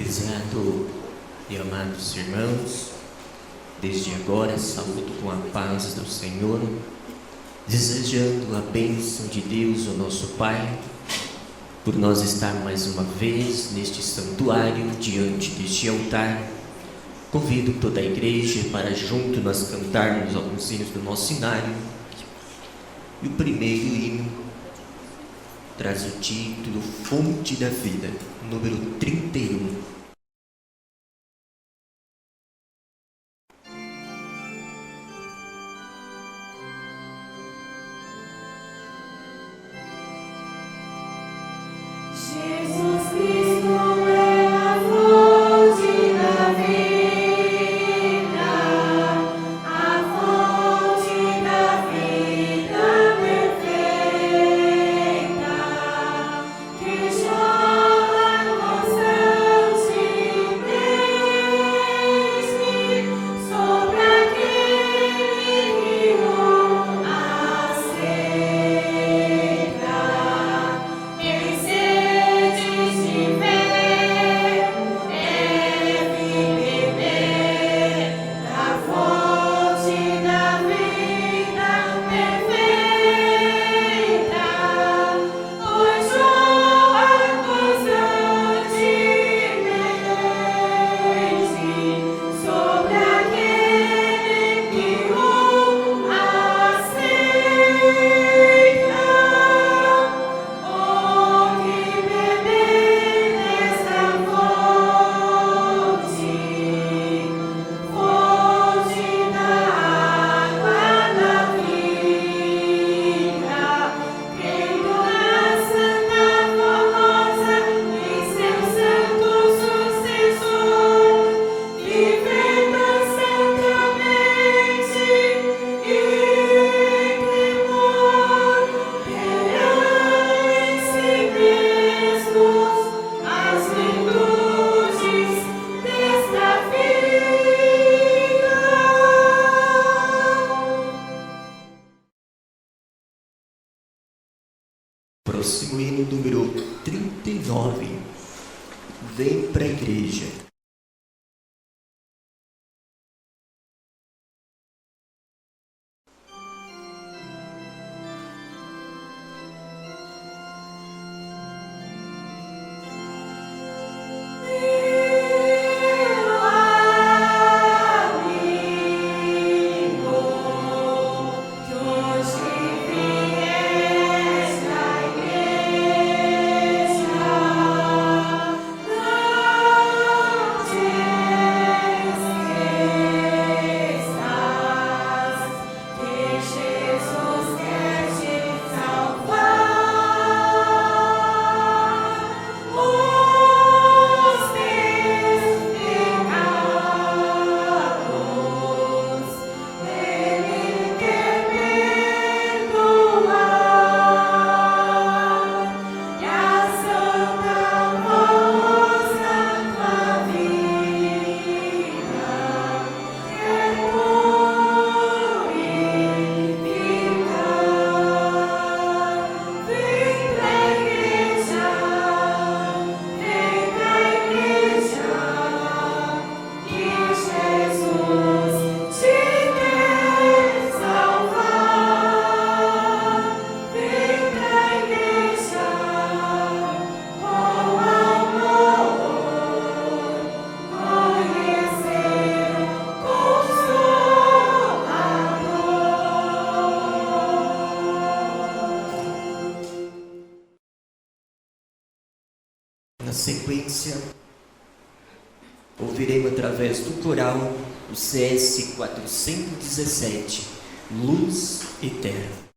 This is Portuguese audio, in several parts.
Prezado e amados irmãos, desde agora saúdo com a paz do Senhor, desejando a bênção de Deus, o nosso Pai, por nós estar mais uma vez neste santuário, diante deste altar. Convido toda a igreja para junto nós cantarmos alguns hinos do nosso inário. E o primeiro hino traz o título Fonte da Vida, número 31. Próximo hino número 39. Vem para a igreja. Oh Na sequência, ouviremos através do coral o CS 417, Luz e Terra.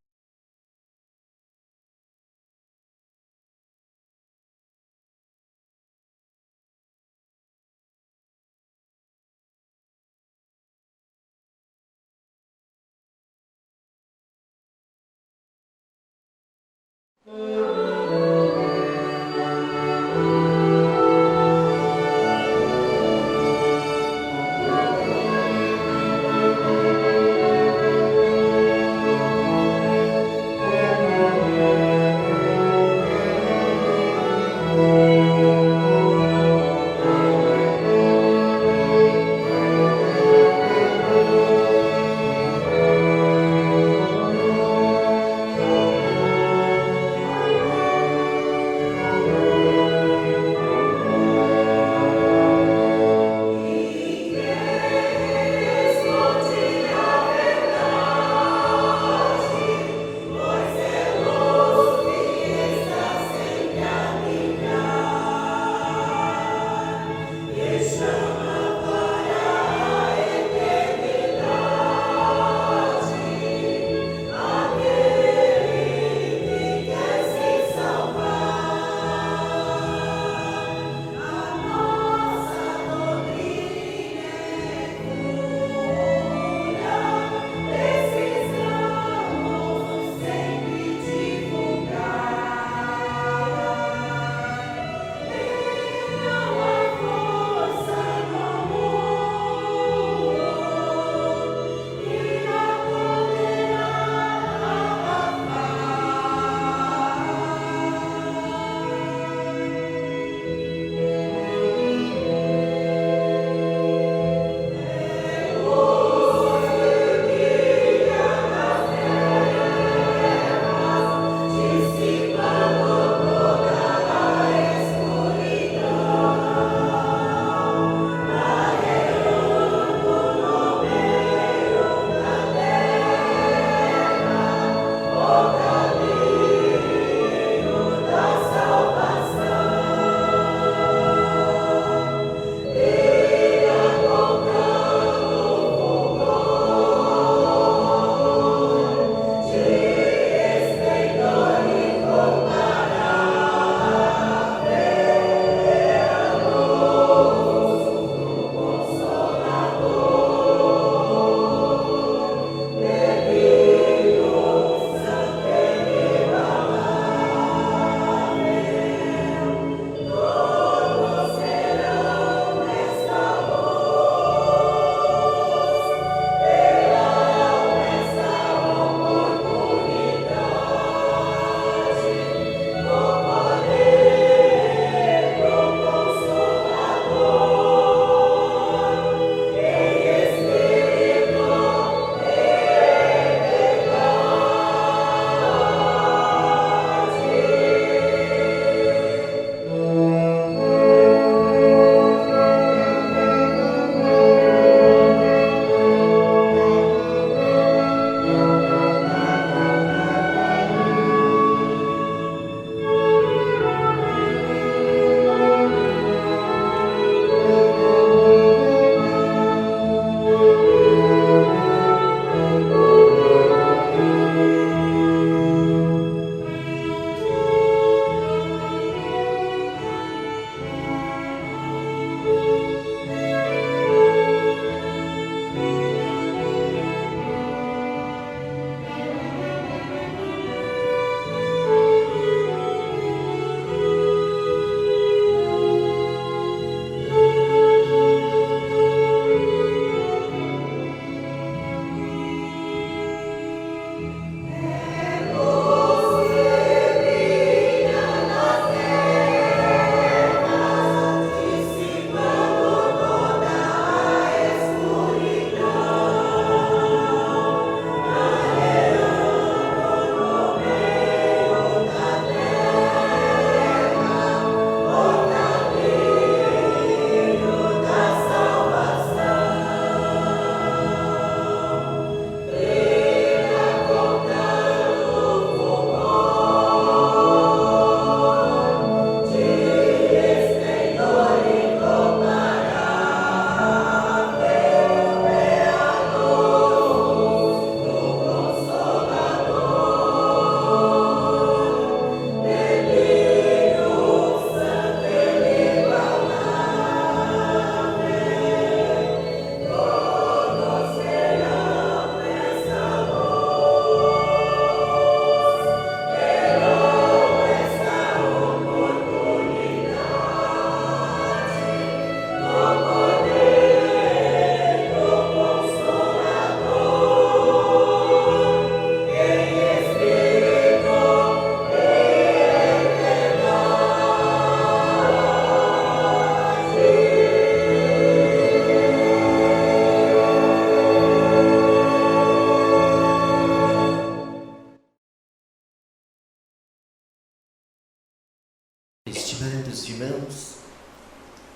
Estimados irmãos,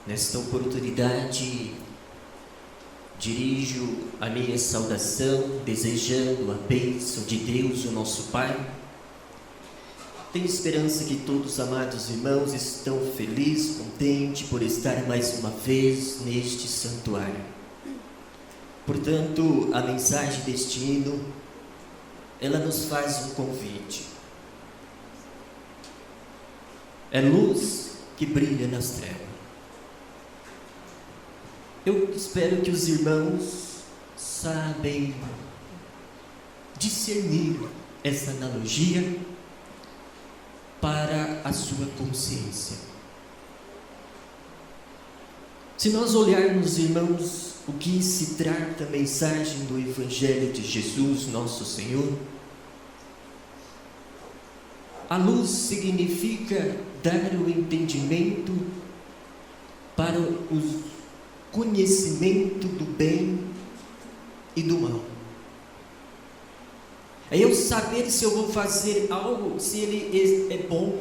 nesta oportunidade dirijo a minha saudação, desejando a bênção de Deus, o nosso Pai. Tenho esperança que todos os amados irmãos estão felizes, contentes por estar mais uma vez neste santuário. Portanto, a mensagem deste hino, ela nos faz um convite. É luz que brilha nas trevas. Eu espero que os irmãos sabem discernir essa analogia para a sua consciência. Se nós olharmos, irmãos, o que se trata a mensagem do Evangelho de Jesus, nosso Senhor, a luz significa dar o entendimento para o conhecimento do bem e do mal. É eu saber se eu vou fazer algo, se ele é bom,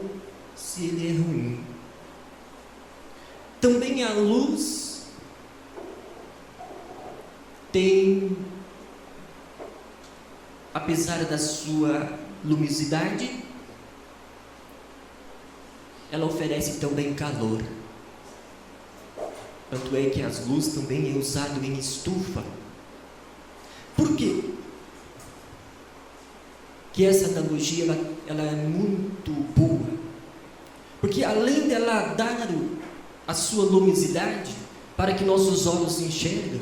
se ele é ruim. Também a luz tem, apesar da sua luminosidade, ela oferece também calor. Tanto é que as luzes também é usado em estufa. Por quê? Que essa analogia ela é muito boa. Porque além dela dar a sua luminosidade para que nossos olhos enxergam,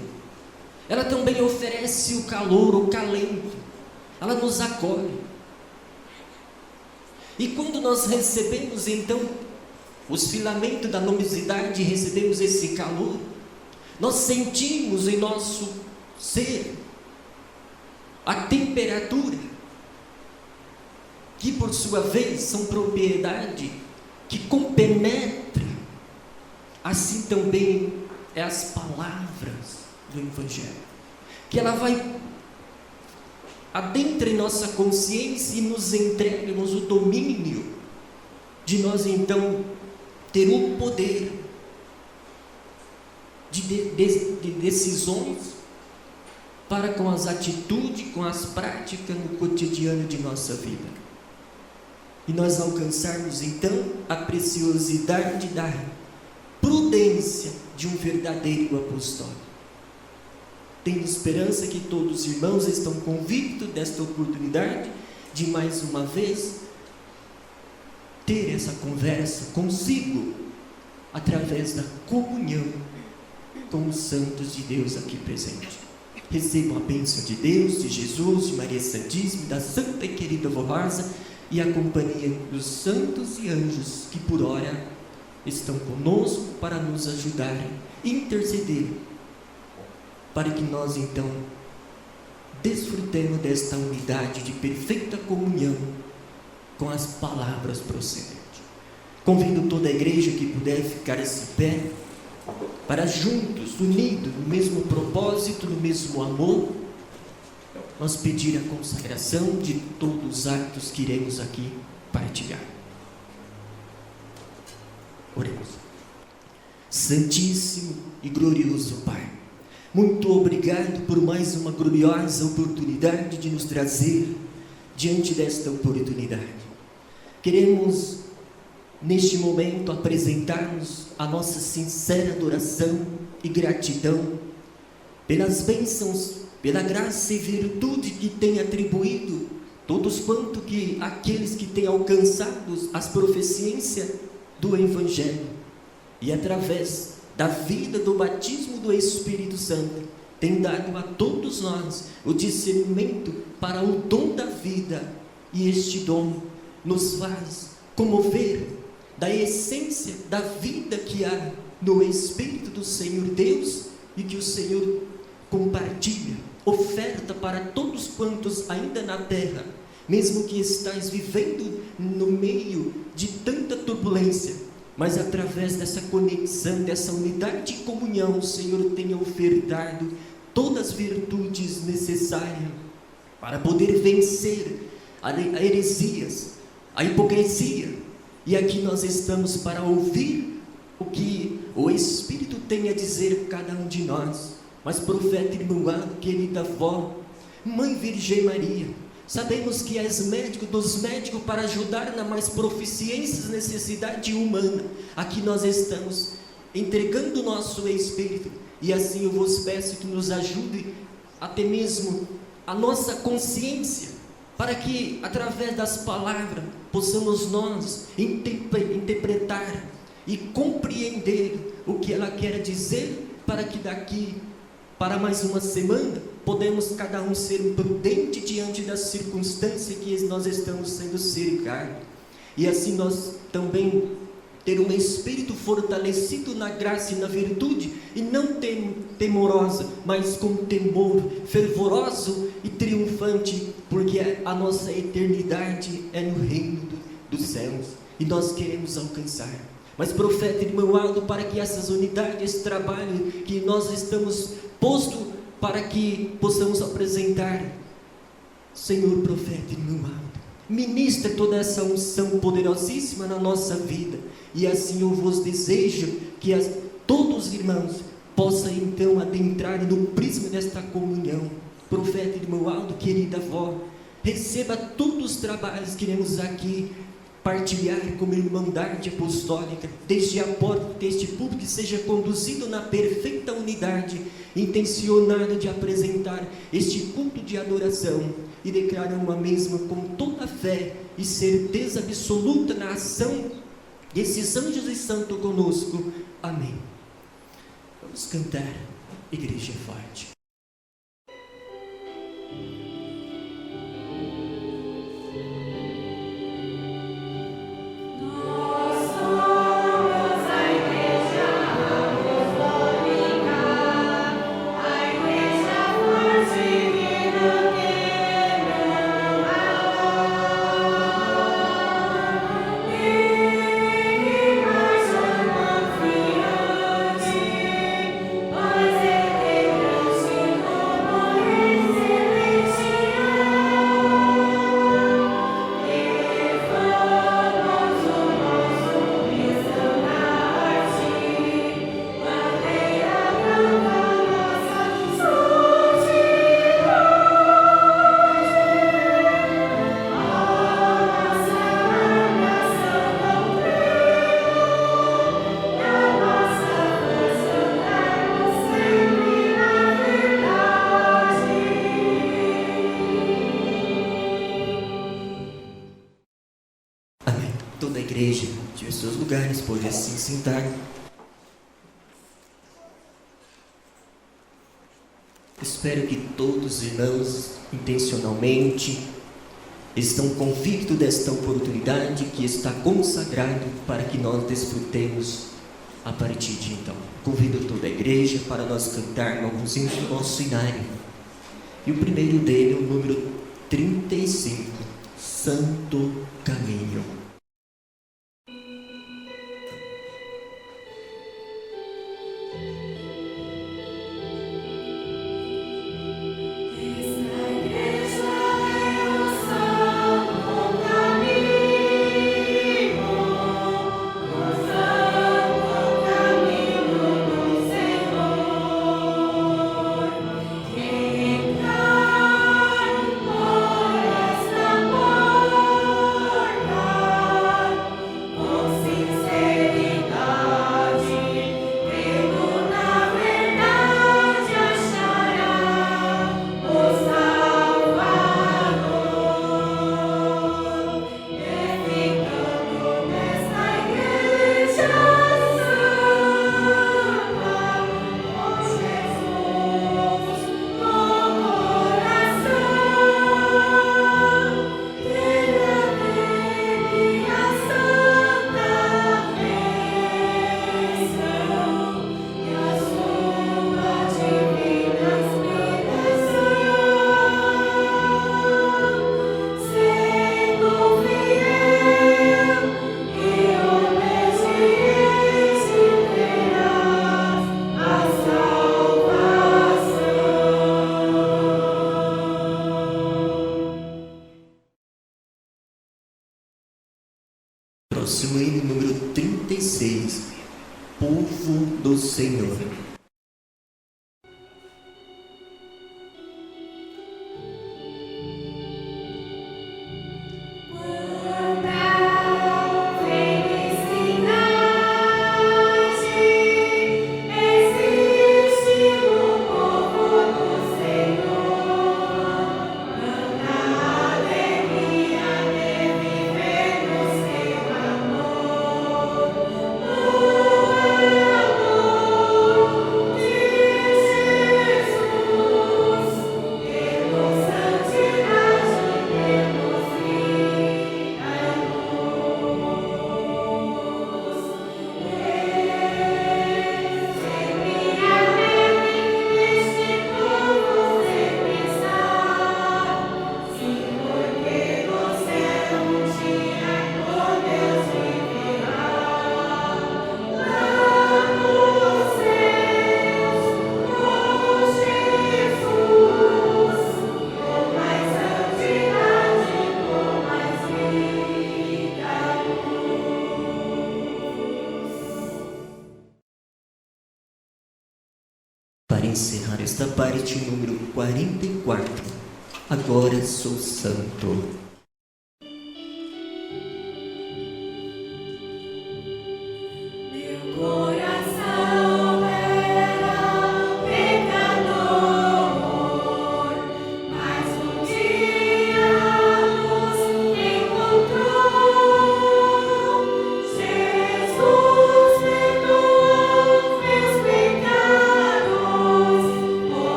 ela também oferece o calor, o calento. Ela nos acolhe. E quando nós recebemos então os filamentos da luminosidade, recebemos esse calor, nós sentimos em nosso ser a temperatura, que por sua vez são propriedade que compenetra. Assim também é as palavras do Evangelho, que ela vai adentra em nossa consciência e nos entrega-nos o domínio de nós então ter o poder de decisões para com as atitudes, com as práticas no cotidiano de nossa vida. E nós alcançarmos então a preciosidade da prudência de um verdadeiro apostólico. Tenho esperança que todos os irmãos estão convictos desta oportunidade de mais uma vez ter essa conversa consigo através da comunhão com os santos de Deus aqui presentes. Recebam a bênção de Deus, de Jesus, de Maria Santíssima, da Santa e querida Vó Rosa e a companhia dos santos e anjos que por ora estão conosco para nos ajudarem, interceder, para que nós então desfrutemos desta unidade de perfeita comunhão com as palavras procedentes. Convido toda a igreja que puder ficar de pé, para juntos, unidos no mesmo propósito, no mesmo amor, nós pedir a consagração de todos os atos que iremos aqui partilhar. Oremos. Santíssimo e glorioso Pai, muito obrigado por mais uma gloriosa oportunidade de nos trazer diante desta oportunidade. Queremos, neste momento, apresentar-nos a nossa sincera adoração e gratidão pelas bênçãos, pela graça e virtude que tem atribuído todos quanto que aqueles que têm alcançado as proficiências do Evangelho e através da vida do batismo do Espírito Santo tem dado a todos nós o discernimento para o dom da vida, e este dom nos faz comover da essência da vida que há no Espírito do Senhor Deus e que o Senhor compartilha, oferta para todos quantos ainda na terra, mesmo que estais vivendo no meio de tanta turbulência, mas através dessa conexão, dessa unidade e comunhão, o Senhor tem ofertado todas as virtudes necessárias para poder vencer a heresias, a hipocrisia, E aqui nós estamos para ouvir o que o Espírito tem a dizer a cada um de nós. Mas profeta irmã, querida avó, Mãe Virgem Maria, sabemos que és médico dos médicos para ajudar na mais proficiência necessidade humana. Aqui nós estamos entregando o nosso Espírito, e assim eu vos peço que nos ajude até mesmo a nossa consciência, para que através das palavras possamos nós interpretar e compreender o que ela quer dizer, para que daqui para mais uma semana podemos cada um ser prudente diante das circunstâncias que nós estamos sendo cercados, e assim nós também ter um espírito fortalecido na graça e na virtude, e não temorosa, mas com temor fervoroso e triunfante, porque a nossa eternidade é no reino dos céus, e nós queremos alcançar. Mas profeta irmão Aldo, para que essas unidades trabalhem, que nós estamos postos para que possamos apresentar, Senhor profeta irmão Aldo, ministra toda essa unção poderosíssima na nossa vida, e assim eu vos desejo que todos os irmãos possam então adentrar no prisma desta comunhão. Profeta irmão Aldo, querida avó, receba todos os trabalhos que iremos aqui partilhar como irmandade apostólica, desde a porta deste público, que seja conduzido na perfeita unidade, intencionado de apresentar este culto de adoração, e declarar uma mesma com toda a fé e certeza absoluta na ação desses anjos e santos conosco. Amém. Vamos cantar, Igreja Forte. Toda a igreja, de seus lugares, pode assim sentar. Espero que todos os irmãos, intencionalmente, estão convictos desta oportunidade que está consagrado para que nós desfrutemos a partir de então. Convido toda a igreja para nós cantarmos alguns hinos do nosso inário. E o primeiro dele é o número 35, Santo Caminho. Por Próximo hino número 36, Povo do Senhor. Para encerrar esta parte, número 44, Agora Sou Santo.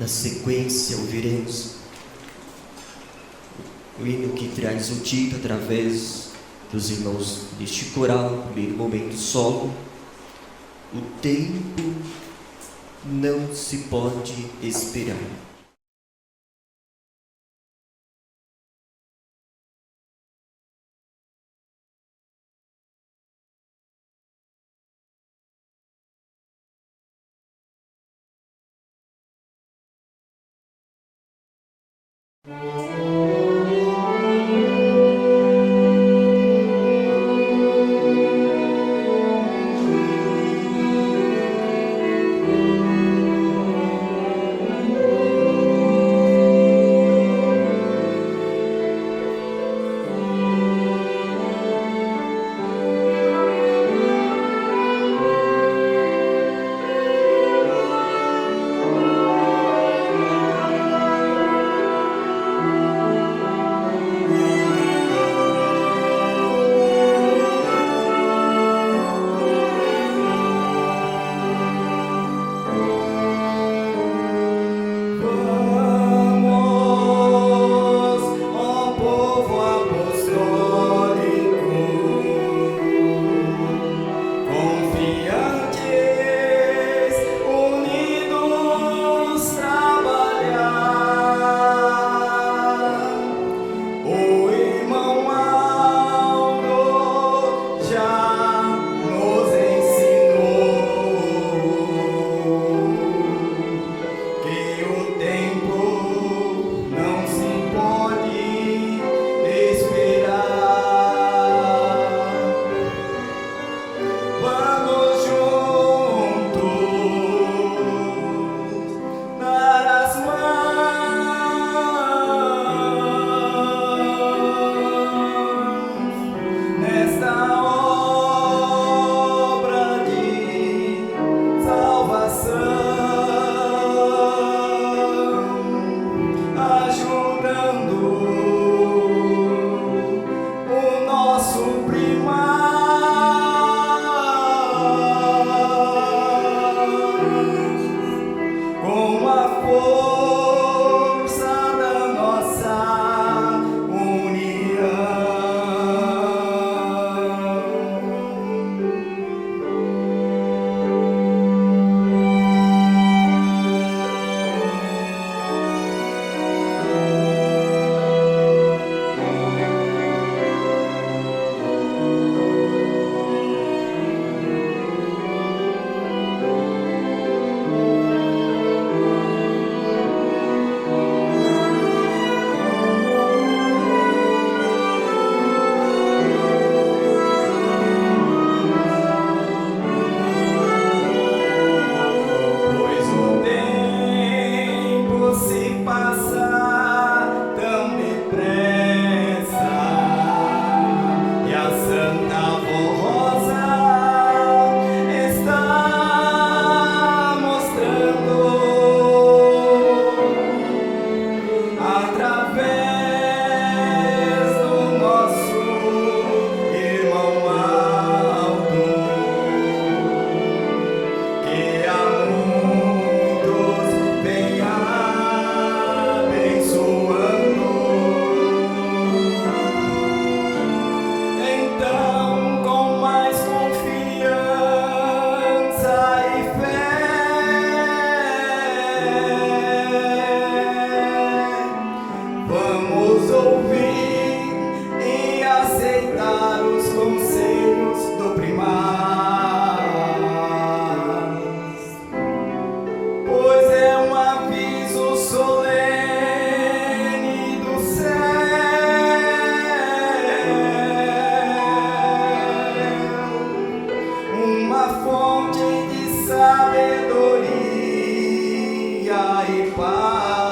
Na sequência, ouviremos o hino que traz o título através dos irmãos deste coral, primeiro momento solo. O tempo não se pode esperar. a fonte de sabedoria e paz.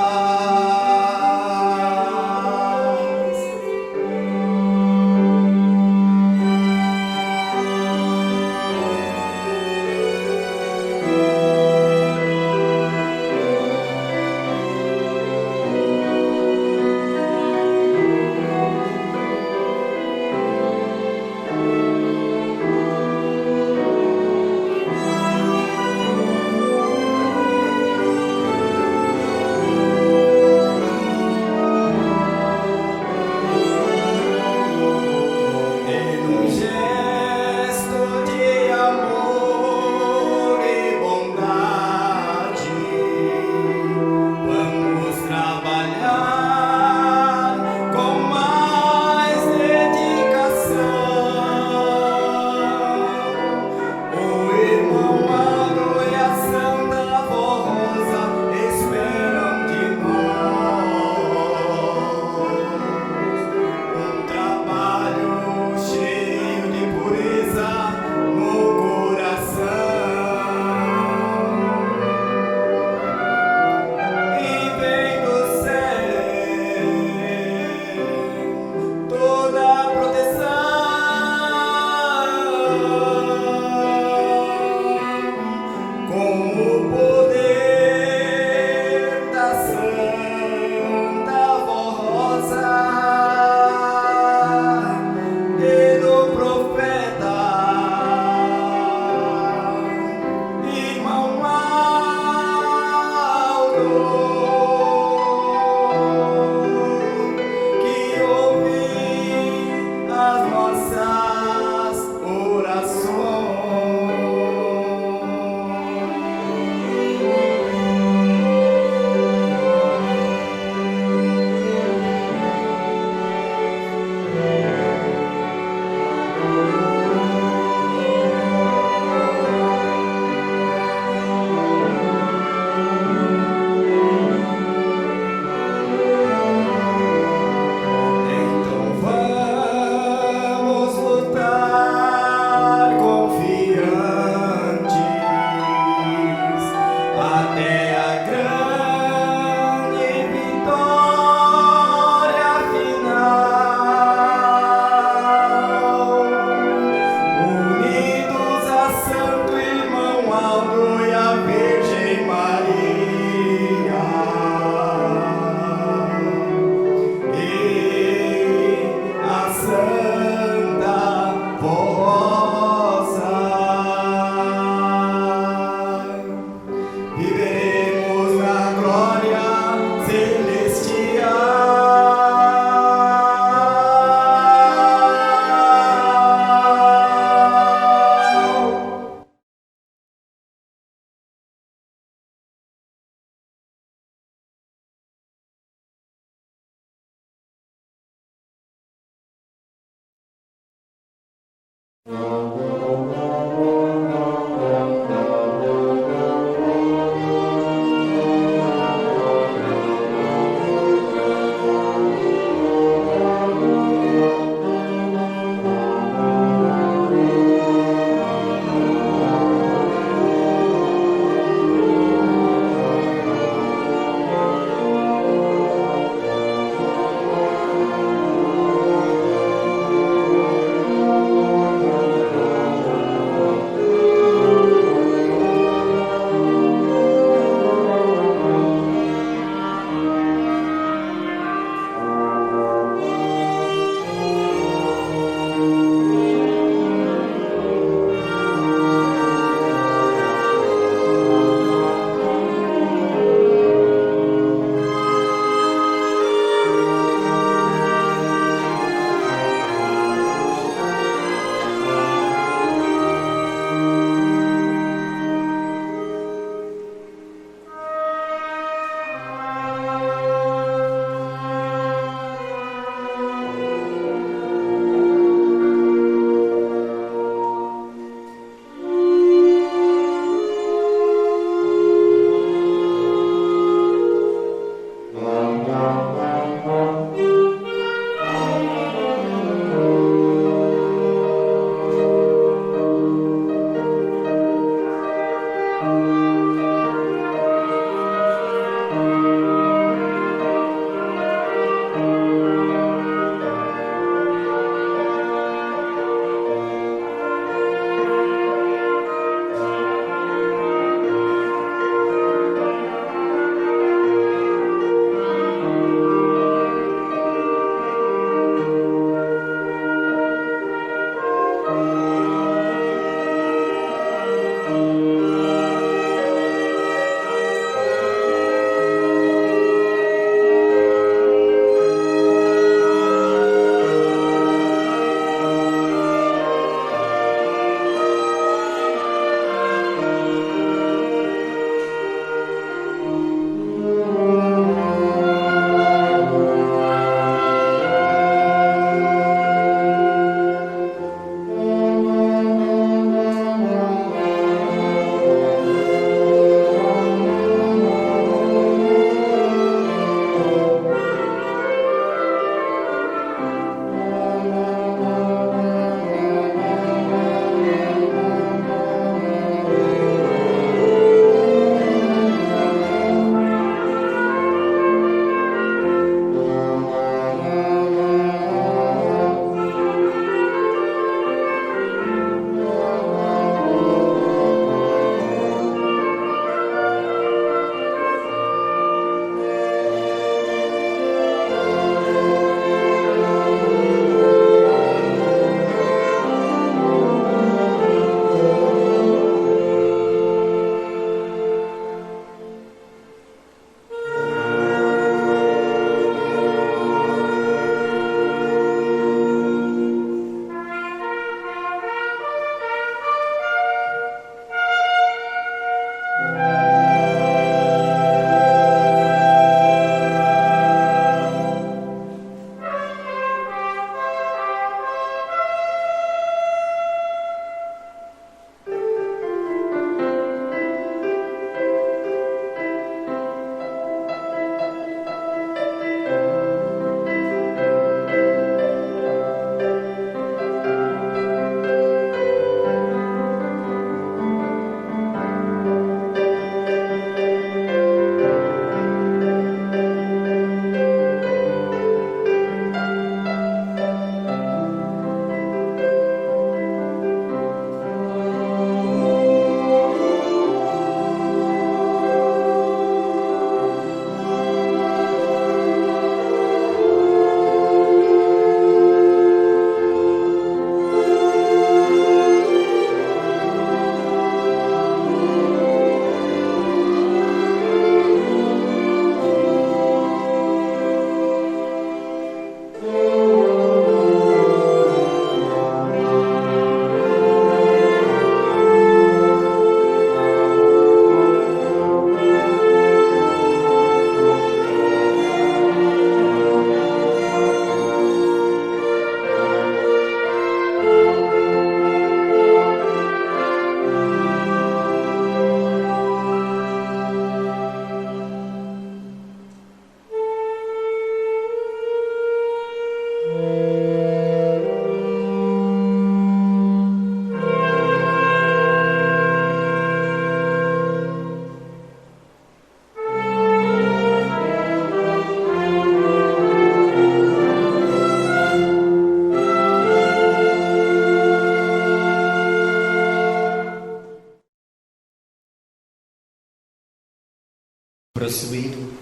Próximo hino,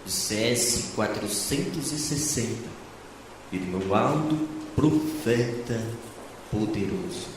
CS 460, irmão Aldo, profeta poderoso.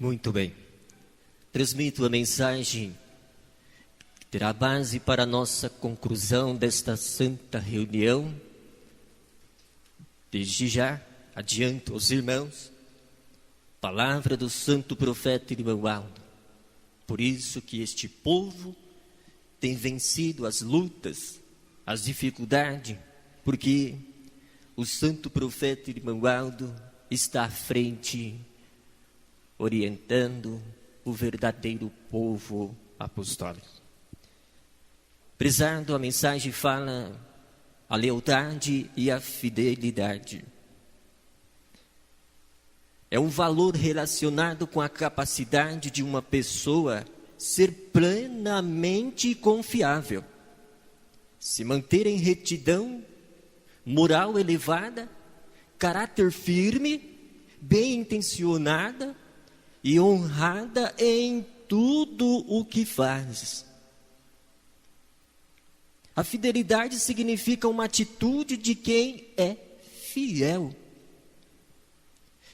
Muito bem. Transmito a mensagem que terá base para a nossa conclusão desta santa reunião. Desde já, adianto aos irmãos, palavra do santo profeta irmão Aldo. Por isso que este povo tem vencido as lutas, as dificuldades, porque o santo profeta irmão Aldo está à frente, orientando o verdadeiro povo apostólico. Prezado, a mensagem fala a lealdade e a fidelidade. É um valor relacionado com a capacidade de uma pessoa ser plenamente confiável, se manter em retidão, moral elevada, caráter firme, bem intencionada e honrada em tudo o que faz. A fidelidade significa uma atitude de quem é fiel,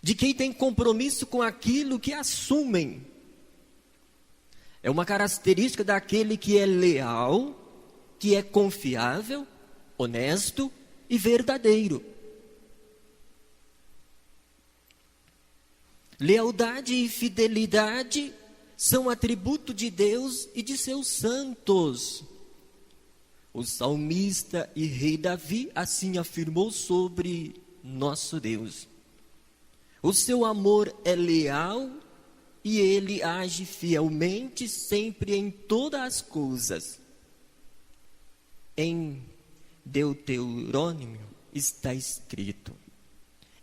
de quem tem compromisso com aquilo que assumem. É uma característica daquele que é leal, que é confiável, honesto e verdadeiro. Lealdade e fidelidade são atributo de Deus e de seus santos. O salmista e rei Davi assim afirmou sobre nosso Deus. O seu amor é leal e ele age fielmente sempre em todas as coisas. Em Deuteronômio está escrito: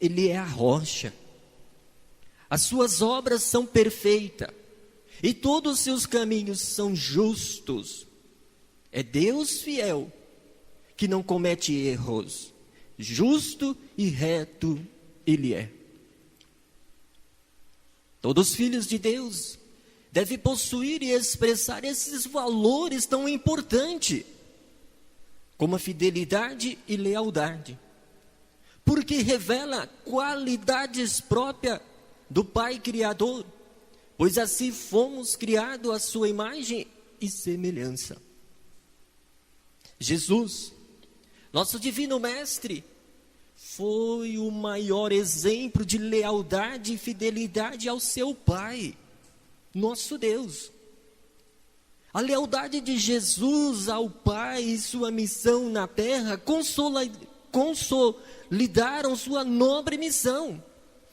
ele é a rocha. As suas obras são perfeitas e todos os seus caminhos são justos. É Deus fiel, que não comete erros. Justo e reto Ele é. Todos os filhos de Deus devem possuir e expressar esses valores tão importantes, como a fidelidade e lealdade, porque revela qualidades próprias do Pai Criador, pois assim fomos criados à sua imagem e semelhança. Jesus, nosso divino mestre, foi o maior exemplo de lealdade e fidelidade ao seu Pai, nosso Deus. A lealdade de Jesus ao Pai e sua missão na terra consolidaram sua nobre missão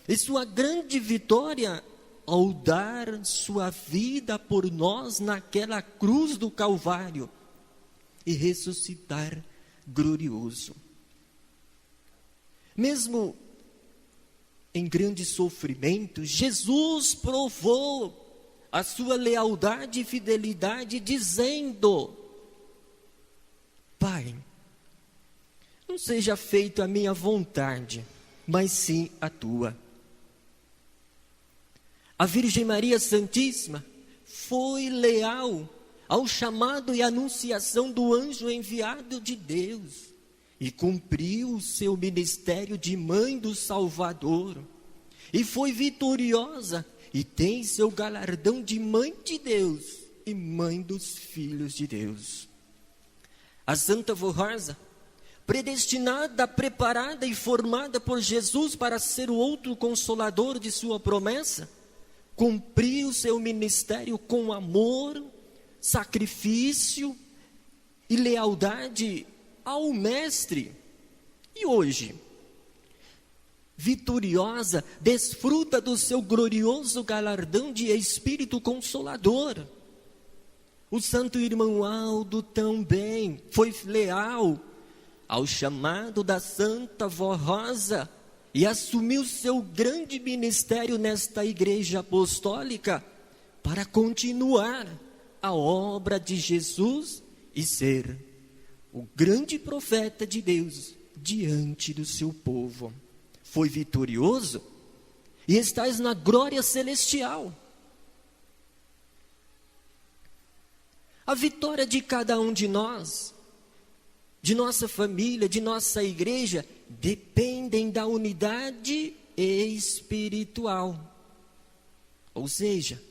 e sua grande vitória ao dar sua vida por nós naquela cruz do Calvário e ressuscitar glorioso. Mesmo em grande sofrimento, Jesus provou a sua lealdade e fidelidade, dizendo: Pai, não seja feita a minha vontade, mas sim a tua. A Virgem Maria Santíssima foi leal ao chamado e anunciação do anjo enviado de Deus e cumpriu o seu ministério de mãe do Salvador e foi vitoriosa e tem seu galardão de mãe de Deus e mãe dos filhos de Deus. A Santa Vó Rosa, predestinada, preparada e formada por Jesus para ser o outro consolador de sua promessa, cumpriu seu ministério com amor, sacrifício e lealdade ao Mestre. E hoje, vitoriosa, desfruta do seu glorioso galardão de Espírito Consolador. O santo irmão Aldo também foi leal ao chamado da Santa Vó Rosa e assumiu seu grande ministério nesta igreja apostólica para continuar a obra de Jesus e ser o grande profeta de Deus diante do seu povo. Foi vitorioso e estás na glória celestial. A vitória de cada um de nós, de nossa família, de nossa igreja, dependem da unidade espiritual. Ou seja,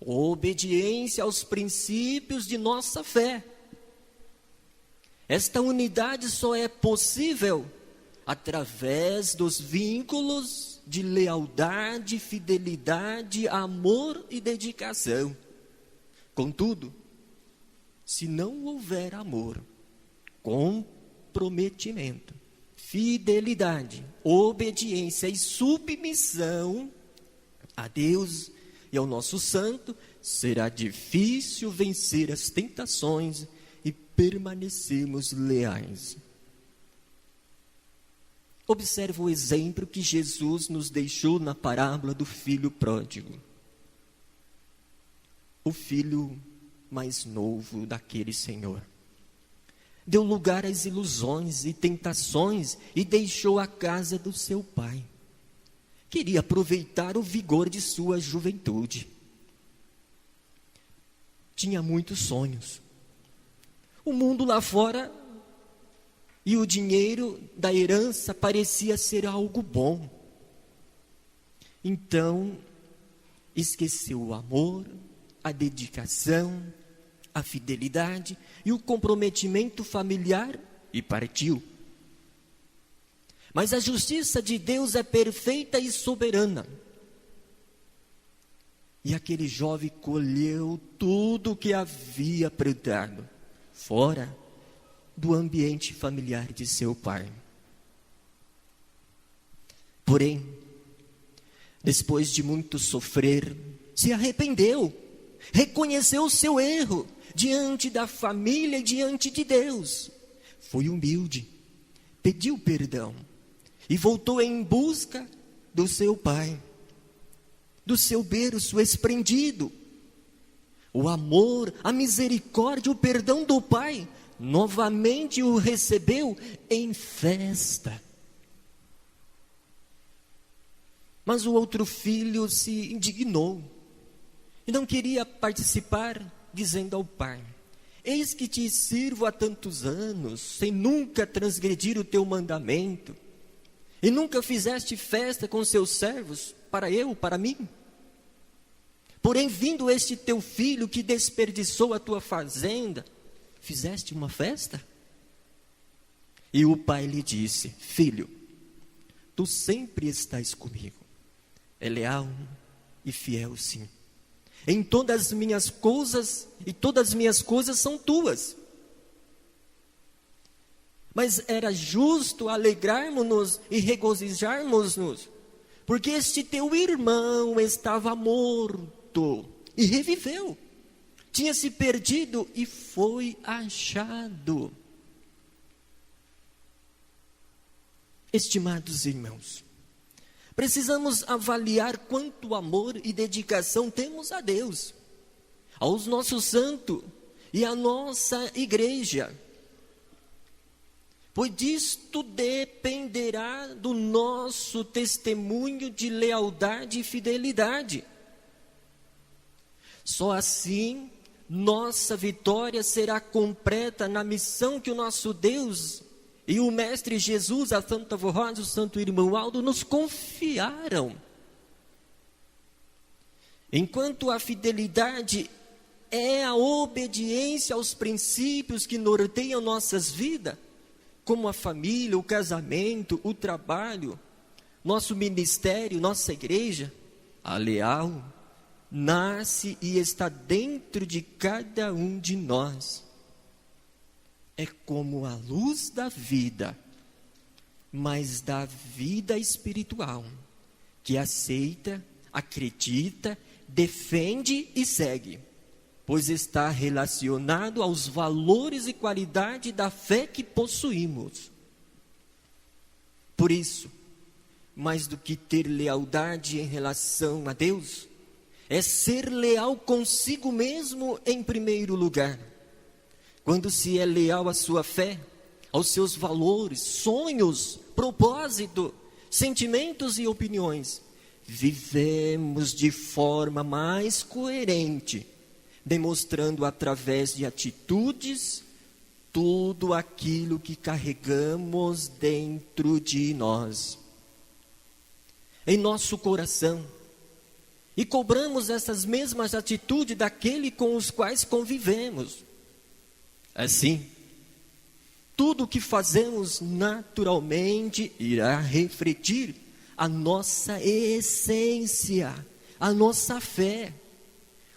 obediência aos princípios de nossa fé. Esta unidade só é possível através dos vínculos de lealdade, fidelidade, amor e dedicação. Contudo, se não houver amor, comprometimento, fidelidade, obediência e submissão a Deus e ao nosso santo, será difícil vencer as tentações e permanecermos leais. Observe o exemplo que Jesus nos deixou na parábola do filho pródigo. O filho mais novo daquele senhor deu lugar às ilusões e tentações e deixou a casa do seu pai. Queria aproveitar o vigor de sua juventude. Tinha muitos sonhos. O mundo lá fora e o dinheiro da herança parecia ser algo bom. Então, esqueceu o amor, a dedicação, a fidelidade e o comprometimento familiar e partiu. Mas a justiça de Deus é perfeita e soberana. E aquele jovem colheu tudo o que havia plantado, fora do ambiente familiar de seu pai. Porém, depois de muito sofrer, se arrependeu, reconheceu o seu erro diante da família e diante de Deus. Foi humilde, pediu perdão e voltou em busca do seu pai, do seu berço esplendido. O amor, a misericórdia, o perdão do pai, novamente o recebeu em festa. Mas o outro filho se indignou e não queria participar, dizendo ao pai: eis que te sirvo há tantos anos, sem nunca transgredir o teu mandamento, e nunca fizeste festa com seus servos, para mim. Porém, vindo este teu filho que desperdiçou a tua fazenda, fizeste uma festa? E o pai lhe disse: filho, tu sempre estás comigo, é leal e fiel, sim, em todas as minhas coisas, e todas as minhas coisas são tuas. Mas era justo alegrarmos-nos e regozijarmos-nos, porque este teu irmão estava morto e reviveu, tinha se perdido e foi achado. Estimados irmãos, precisamos avaliar quanto amor e dedicação temos a Deus, aos nossos santos e à nossa igreja. Pois disto dependerá do nosso testemunho de lealdade e fidelidade. Só assim nossa vitória será completa na missão que o nosso Deus e o Mestre Jesus, a Santa Vó Rosa, o Santo Irmão Aldo, nos confiaram. Enquanto a fidelidade é a obediência aos princípios que norteiam nossas vidas, como a família, o casamento, o trabalho, nosso ministério, nossa igreja, a leal nasce e está dentro de cada um de nós. É como a luz da vida, mas da vida espiritual, que aceita, acredita, defende e segue, pois está relacionado aos valores e qualidade da fé que possuímos. Por isso, mais do que ter lealdade em relação a Deus, é ser leal consigo mesmo em primeiro lugar. Quando se é leal à sua fé, aos seus valores, sonhos, propósito, sentimentos e opiniões, vivemos de forma mais coerente, demonstrando através de atitudes tudo aquilo que carregamos dentro de nós. Em nosso coração e cobramos essas mesmas atitudes daquele com os quais convivemos. Assim, tudo o que fazemos naturalmente irá refletir a nossa essência, a nossa fé,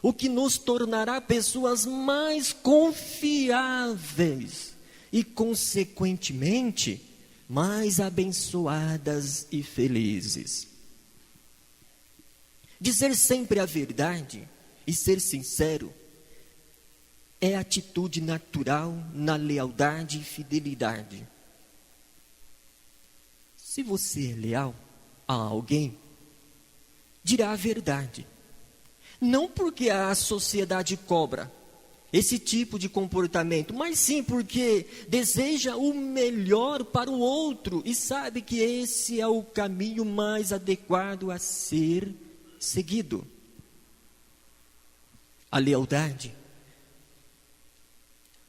o que nos tornará pessoas mais confiáveis e, consequentemente, mais abençoadas e felizes. Dizer sempre a verdade e ser sincero é atitude natural na lealdade e fidelidade. Se você é leal a alguém, dirá a verdade. Não porque a sociedade cobra esse tipo de comportamento, mas sim porque deseja o melhor para o outro e sabe que esse é o caminho mais adequado a ser seguido. A lealdade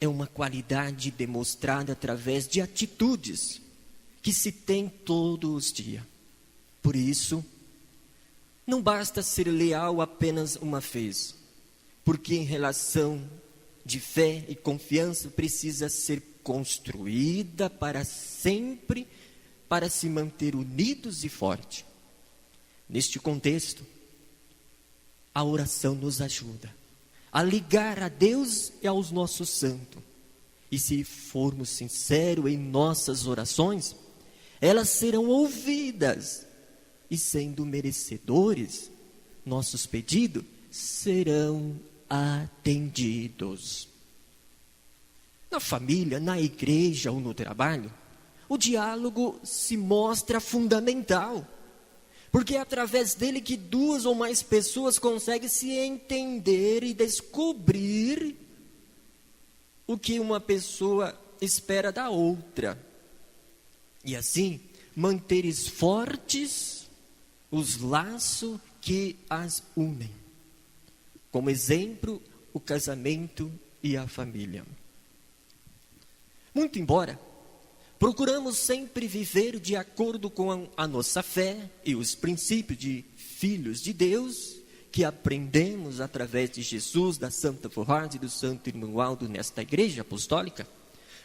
é uma qualidade demonstrada através de atitudes que se tem todos os dias. Por isso, não basta ser leal apenas uma vez, porque em relação de fé e confiança precisa ser construída para sempre, para se manter unidos e fortes. Neste contexto, a oração nos ajuda a ligar a Deus e aos nossos santos. E se formos sinceros em nossas orações, elas serão ouvidas. E sendo merecedores, nossos pedidos serão atendidos. Na família, na igreja ou no trabalho, o diálogo se mostra fundamental. Porque é através dele que duas ou mais pessoas conseguem se entender e descobrir o que uma pessoa espera da outra. E assim, manter fortes os laços que as unem. Como exemplo, o casamento e a família. Muito embora procuramos sempre viver de acordo com a nossa fé e os princípios de filhos de Deus, que aprendemos através de Jesus, da Santa Forrade e do Santo Irmão Aldo nesta igreja apostólica,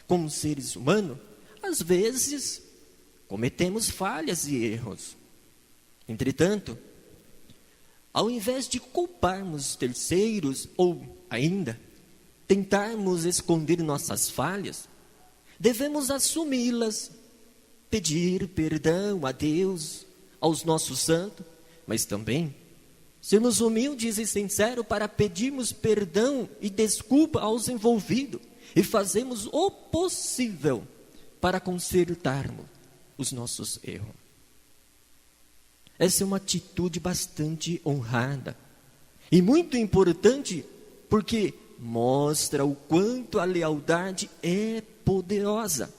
como seres humanos, às vezes cometemos falhas e erros. Entretanto, ao invés de culparmos terceiros ou ainda tentarmos esconder nossas falhas, devemos assumi-las, pedir perdão a Deus, aos nossos santos, mas também sermos humildes e sinceros para pedirmos perdão e desculpa aos envolvidos e fazermos o possível para consertarmos os nossos erros. Essa é uma atitude bastante honrada e muito importante, porque mostra o quanto a lealdade é poderosa,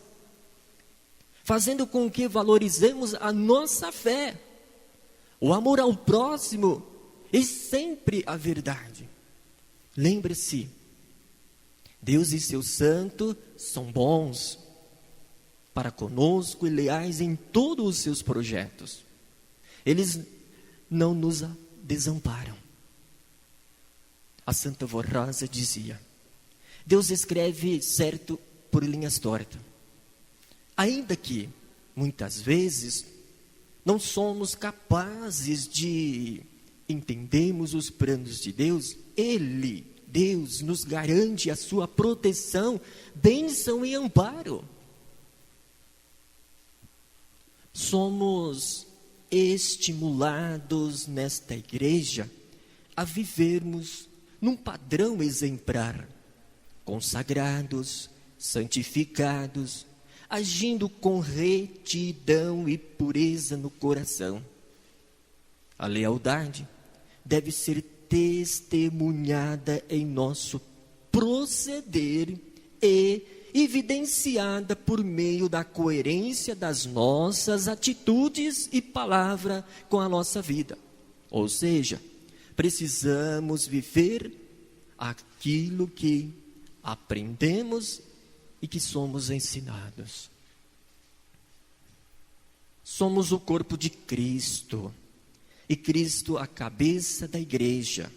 fazendo com que valorizemos a nossa fé, o amor ao próximo e sempre a verdade. Lembre-se, Deus e seus santos são bons para conosco e leais em todos os seus projetos. Eles não nos desamparam. A Santa Rosa dizia: Deus escreve certo por linhas tortas. Ainda que, muitas vezes, não somos capazes de entendermos os planos de Deus, Deus, nos garante a sua proteção, bênção e amparo. Somos estimulados nesta igreja a vivermos num padrão exemplar, consagrados, santificados, agindo com retidão e pureza no coração. A lealdade deve ser testemunhada em nosso proceder e evidenciada por meio da coerência das nossas atitudes e palavra com a nossa vida. Ou seja, precisamos viver aquilo que aprendemos e que somos ensinados. Somos o corpo de Cristo e Cristo a cabeça da igreja.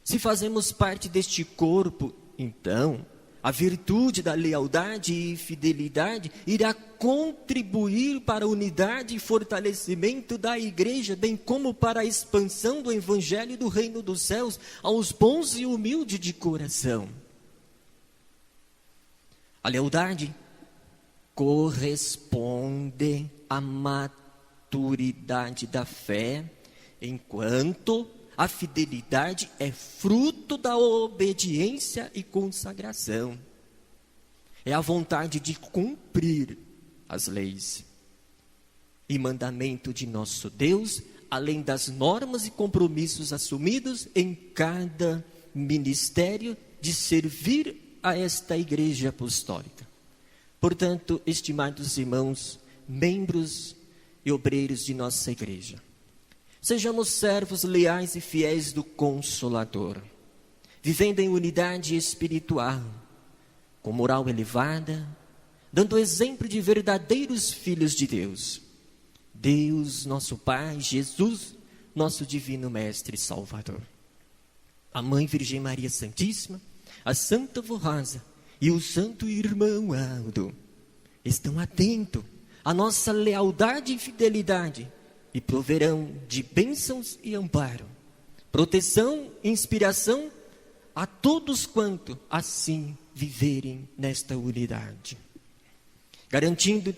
Se fazemos parte deste corpo, então, a virtude da lealdade e fidelidade irá contribuir para a unidade e fortalecimento da igreja, bem como para a expansão do evangelho do reino dos céus aos bons e humildes de coração. A lealdade corresponde à maturidade da fé, enquanto a fidelidade é fruto da obediência e consagração. É a vontade de cumprir as leis e mandamento de nosso Deus, além das normas e compromissos assumidos em cada ministério de servir a esta igreja apostólica. Portanto, estimados irmãos, membros e obreiros de nossa igreja, sejamos servos leais e fiéis do Consolador, vivendo em unidade espiritual, com moral elevada, dando exemplo de verdadeiros filhos de Deus. Deus, nosso Pai, Jesus, nosso divino Mestre e Salvador. A Mãe Virgem Maria Santíssima, a Santa Vó Rosa e o Santo Irmão Aldo estão atentos à nossa lealdade e fidelidade e proverão de bênçãos e amparo, proteção e inspiração a todos quanto assim viverem nesta unidade, garantindo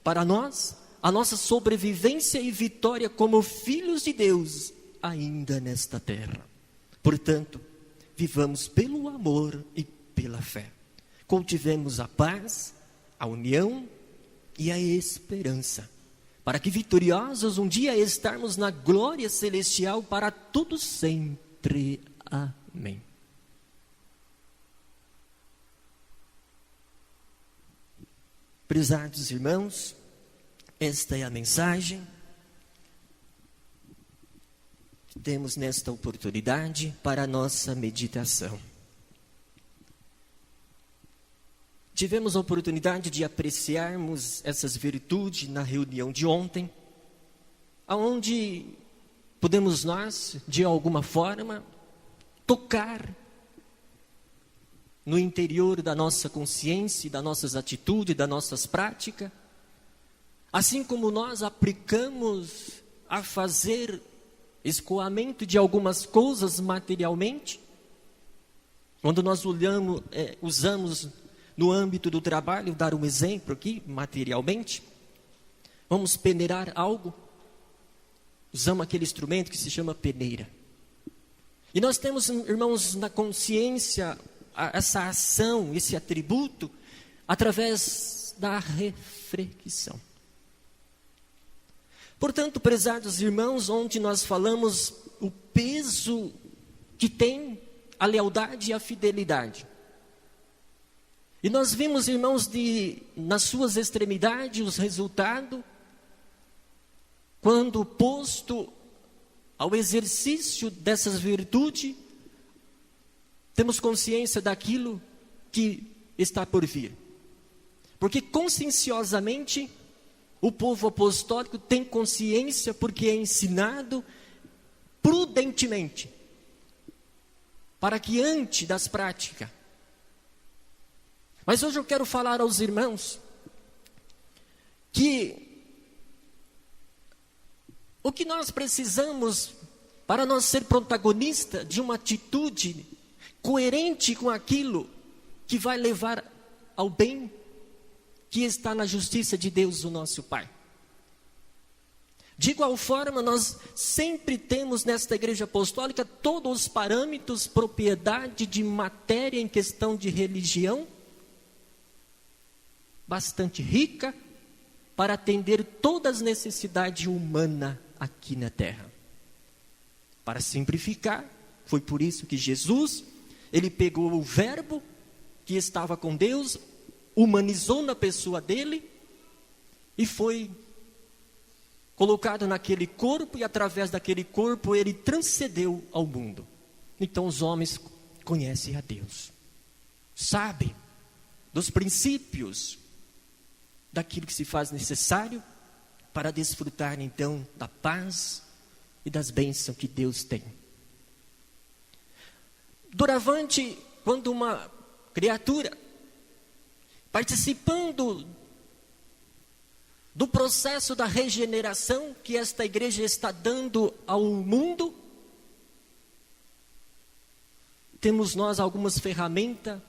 para nós a nossa sobrevivência e vitória como filhos de Deus ainda nesta terra. Portanto, vivamos pelo amor e pela fé. Cultivemos a paz, a união e a esperança, para que vitoriosos um dia estarmos na glória celestial para todos sempre. Amém. Prezados irmãos, esta é a mensagem que temos nesta oportunidade para a nossa meditação. Tivemos a oportunidade de apreciarmos essas virtudes na reunião de ontem, onde podemos nós, de alguma forma, tocar no interior da nossa consciência, das nossas atitudes, das nossas práticas, assim como nós aplicamos a fazer escoamento de algumas coisas materialmente, quando nós usamos no âmbito do trabalho, dar um exemplo aqui, materialmente, vamos peneirar algo, usamos aquele instrumento que se chama peneira. E nós temos, irmãos, na consciência, essa ação, esse atributo, através da reflexão. Portanto, prezados irmãos, onde nós falamos o peso que tem a lealdade e a fidelidade. E nós vimos, irmãos, nas suas extremidades, os resultados, quando posto ao exercício dessas virtudes, temos consciência daquilo que está por vir. Porque conscienciosamente, o povo apostólico tem consciência porque é ensinado prudentemente, para que antes das práticas. Mas hoje eu quero falar aos irmãos que o que nós precisamos para nós ser protagonista de uma atitude coerente com aquilo que vai levar ao bem que está na justiça de Deus, o nosso Pai. De igual forma, nós sempre temos nesta igreja apostólica todos os parâmetros, propriedade de matéria em questão de religião, bastante rica, para atender todas as necessidades humanas aqui na terra. Para simplificar, foi por isso que Jesus, ele pegou o verbo que estava com Deus, humanizou na pessoa dele e foi colocado naquele corpo, e através daquele corpo ele transcendeu ao mundo. Então os homens conhecem a Deus, sabem dos princípios daquilo que se faz necessário para desfrutar então da paz, e das bênçãos que Deus tem. Doravante, quando uma criatura, participando do processo da regeneração que esta igreja está dando ao mundo, temos nós algumas ferramentas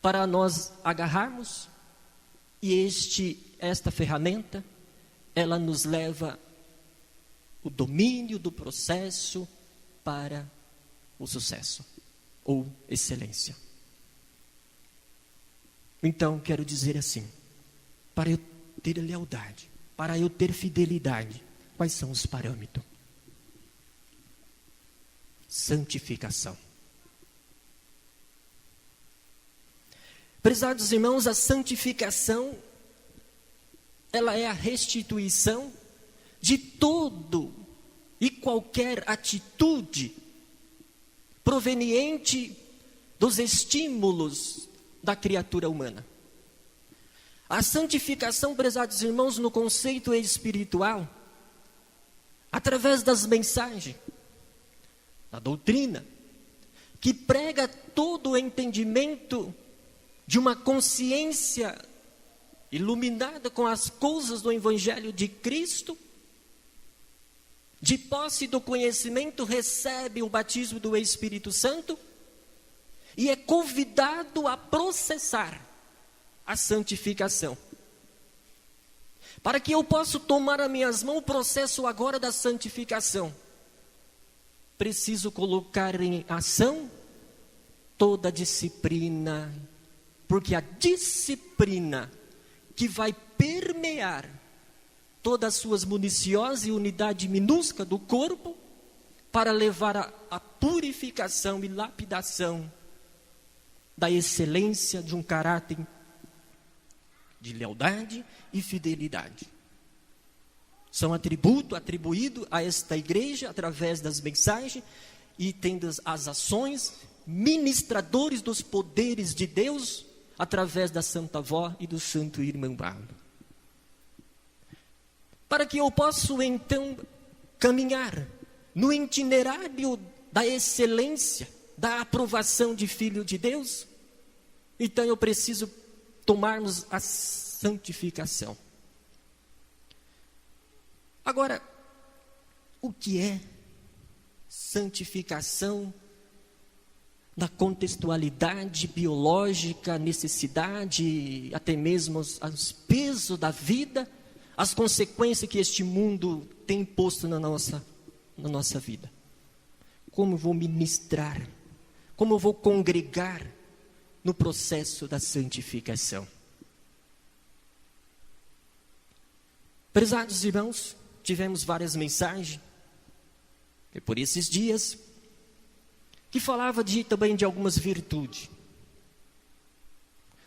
para nós agarrarmos, e esta ferramenta, ela nos leva o domínio do processo para o sucesso ou excelência. Então, quero dizer assim, para eu ter lealdade, para eu ter fidelidade, quais são os parâmetros? Santificação. Prezados irmãos, a santificação, ela é a restituição de todo e qualquer atitude proveniente dos estímulos da criatura humana. A santificação, prezados irmãos, no conceito espiritual, através das mensagens, da doutrina, que prega todo o entendimento de uma consciência iluminada com as coisas do Evangelho de Cristo, de posse do conhecimento, recebe o batismo do Espírito Santo e é convidado a processar a santificação. Para que eu possa tomar as minhas mãos o processo agora da santificação, preciso colocar em ação toda a disciplina, porque a disciplina que vai permear todas as suas municiosas e unidade minúscula do corpo, para levar a purificação e lapidação da excelência de um caráter de lealdade e fidelidade. São atributos atribuídos a esta igreja através das mensagens e tendo as ações ministradores dos poderes de Deus através da Santa Avó e do Santo Irmãos. Para que eu possa então caminhar no itinerário da excelência, da aprovação de filho de Deus, então eu preciso tomarmos a santificação. Agora, o que é santificação na contextualidade biológica, necessidade, até mesmo os pesos da vida, as consequências que este mundo tem posto na nossa vida? Como eu vou ministrar? Como eu vou congregar no processo da santificação? Prezados irmãos, tivemos várias mensagens, e por esses dias, que falava também de algumas virtudes.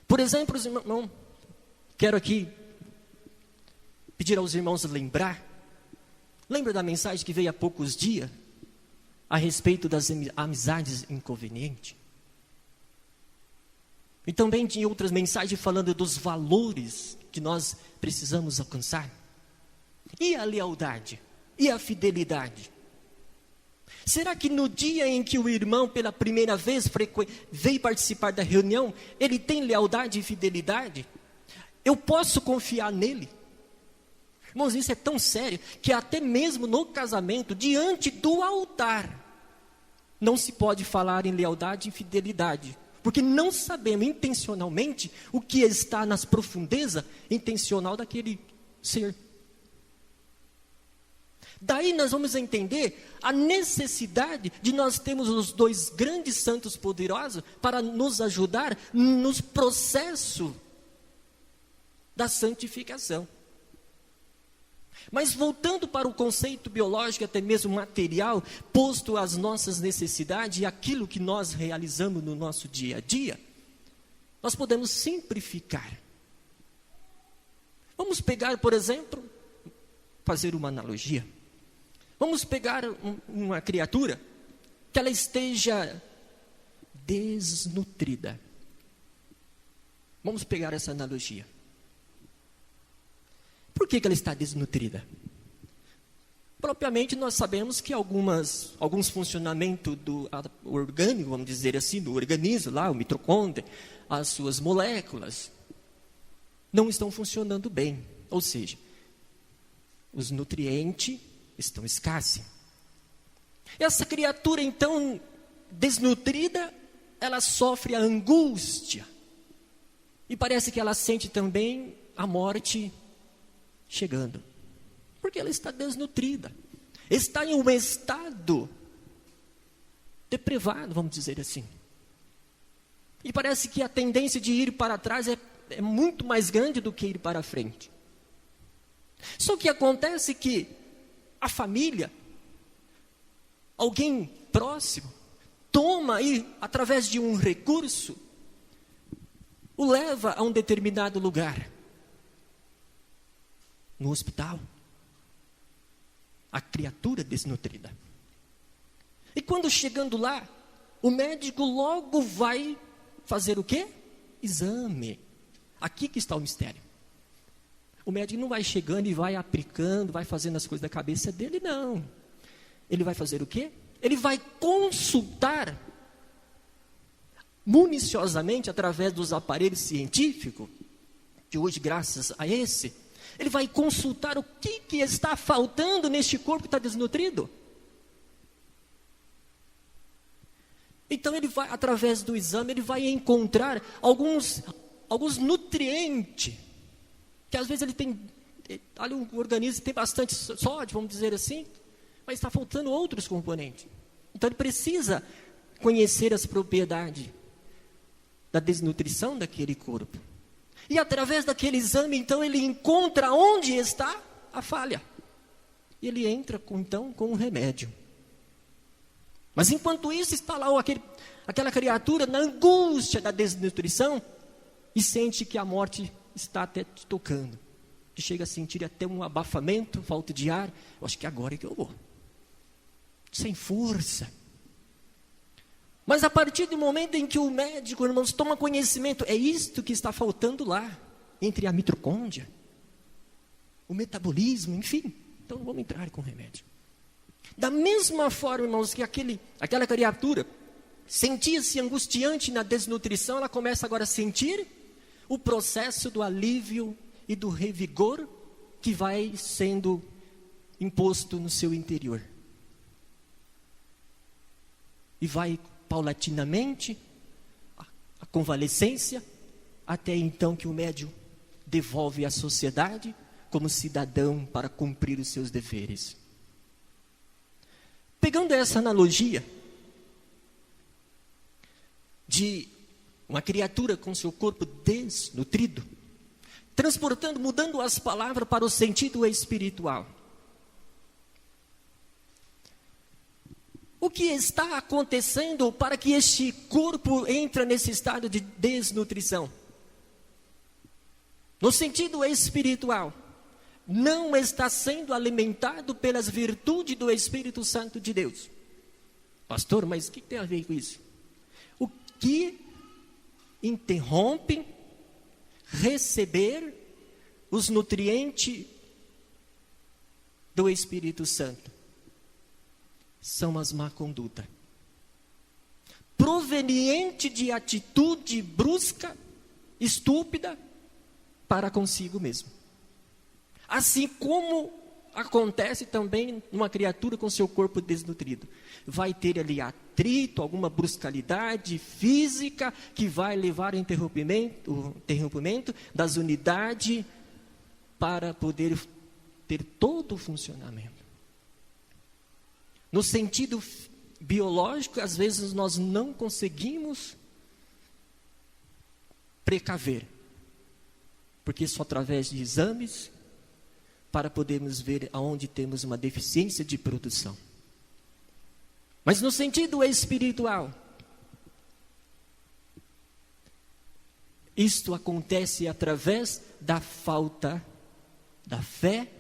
Por exemplo, irmão, quero aqui pedir aos irmãos lembra da mensagem que veio há poucos dias, a respeito das amizades inconvenientes? E também tinha outras mensagens falando dos valores que nós precisamos alcançar. E a lealdade? E a fidelidade? Será que no dia em que o irmão pela primeira vez veio participar da reunião, ele tem lealdade e fidelidade? Eu posso confiar nele? Irmãos, isso é tão sério que até mesmo no casamento, diante do altar, não se pode falar em lealdade e fidelidade, porque não sabemos intencionalmente o que está nas profundezas intencional daquele ser. Daí nós vamos entender a necessidade de nós termos os dois grandes santos poderosos para nos ajudar nos processos da santificação. Mas voltando para o conceito biológico, até mesmo material, posto às nossas necessidades e aquilo que nós realizamos no nosso dia a dia, nós podemos simplificar. Vamos pegar, por exemplo, fazer uma analogia. Vamos pegar uma criatura que ela esteja desnutrida. Vamos pegar essa analogia. Por que ela está desnutrida? propriamente nós sabemos que alguns funcionamentos do orgânico, vamos dizer assim, do organismo, lá, o mitocôndria, as suas moléculas, não estão funcionando bem. Ou seja, os nutrientes estão escassos. Essa criatura, então, desnutrida, ela sofre a angústia. E parece que ela sente também a morte chegando. Porque ela está desnutrida. Está em um estado depravado, vamos dizer assim. E parece que a tendência de ir para trás é muito mais grande do que ir para frente. Só que acontece que a família, alguém próximo, toma aí, através de um recurso, o leva a um determinado lugar. No hospital. A criatura desnutrida. E quando chegando lá, o médico logo vai fazer o quê? Exame. Aqui que está o mistério. O médico não vai chegando e vai aplicando, vai fazendo as coisas da cabeça dele, não. Ele vai fazer o quê? Ele vai consultar municiosamente, através dos aparelhos científicos, que hoje, graças a esse, ele vai consultar o que está faltando neste corpo que está desnutrido. Então ele vai, através do exame, ele vai encontrar alguns nutrientes, que às vezes ele tem, ali um organismo tem bastante sódio, vamos dizer assim, mas está faltando outros componentes. Então ele precisa conhecer as propriedades da desnutrição daquele corpo. E através daquele exame, então, ele encontra onde está a falha. E ele entra, então, com um remédio. Mas enquanto isso, está lá aquela criatura na angústia da desnutrição e sente que a morte está até te tocando. E chega a sentir até um abafamento, falta de ar. Eu acho que agora é que eu vou. Sem força. Mas a partir do momento em que o médico, irmãos, toma conhecimento, é isto que está faltando lá, entre a mitocôndria, o metabolismo, enfim. Então vamos entrar com remédio. Da mesma forma, irmãos, que aquela criatura sentia-se angustiante na desnutrição, ela começa agora a sentir o processo do alívio e do revigor que vai sendo imposto no seu interior. E vai paulatinamente a convalescência, até então que o médium devolve à sociedade como cidadão para cumprir os seus deveres. Pegando essa analogia de uma criatura com seu corpo desnutrido, mudando as palavras para o sentido espiritual. O que está acontecendo para que este corpo entre nesse estado de desnutrição? No sentido espiritual, não está sendo alimentado pelas virtudes do Espírito Santo de Deus. Pastor, mas o que tem a ver com isso? O que interrompe receber os nutrientes do Espírito Santo? São as má conduta, proveniente de atitude brusca, estúpida, para consigo mesmo. Assim como acontece também numa criatura com seu corpo desnutrido. Vai ter ali atrito, alguma bruscalidade física, que vai levar ao interrompimento das unidades para poder ter todo o funcionamento. No sentido biológico, às vezes nós não conseguimos precaver, porque só através de exames para podermos ver aonde temos uma deficiência de produção. Mas no sentido espiritual, isto acontece através da falta da fé,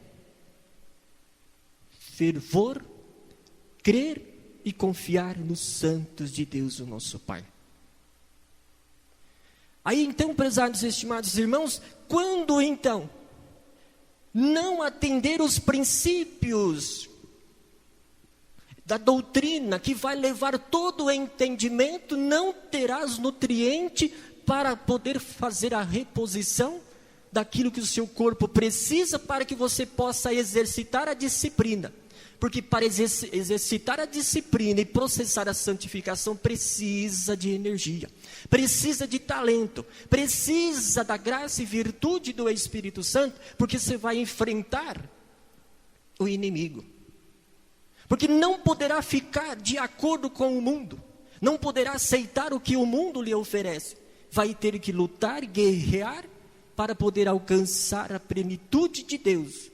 fervor, crer e confiar nos santos de Deus, o nosso Pai. Aí então, prezados e estimados irmãos, quando então não atender os princípios da doutrina que vai levar todo o entendimento, não terás nutriente para poder fazer a reposição daquilo que o seu corpo precisa para que você possa exercitar a disciplina. Porque para exercitar a disciplina e processar a santificação precisa de energia, precisa de talento, precisa da graça e virtude do Espírito Santo, porque você vai enfrentar o inimigo. Porque não poderá ficar de acordo com o mundo, não poderá aceitar o que o mundo lhe oferece. Vai ter que lutar, guerrear, para poder alcançar a plenitude de Deus,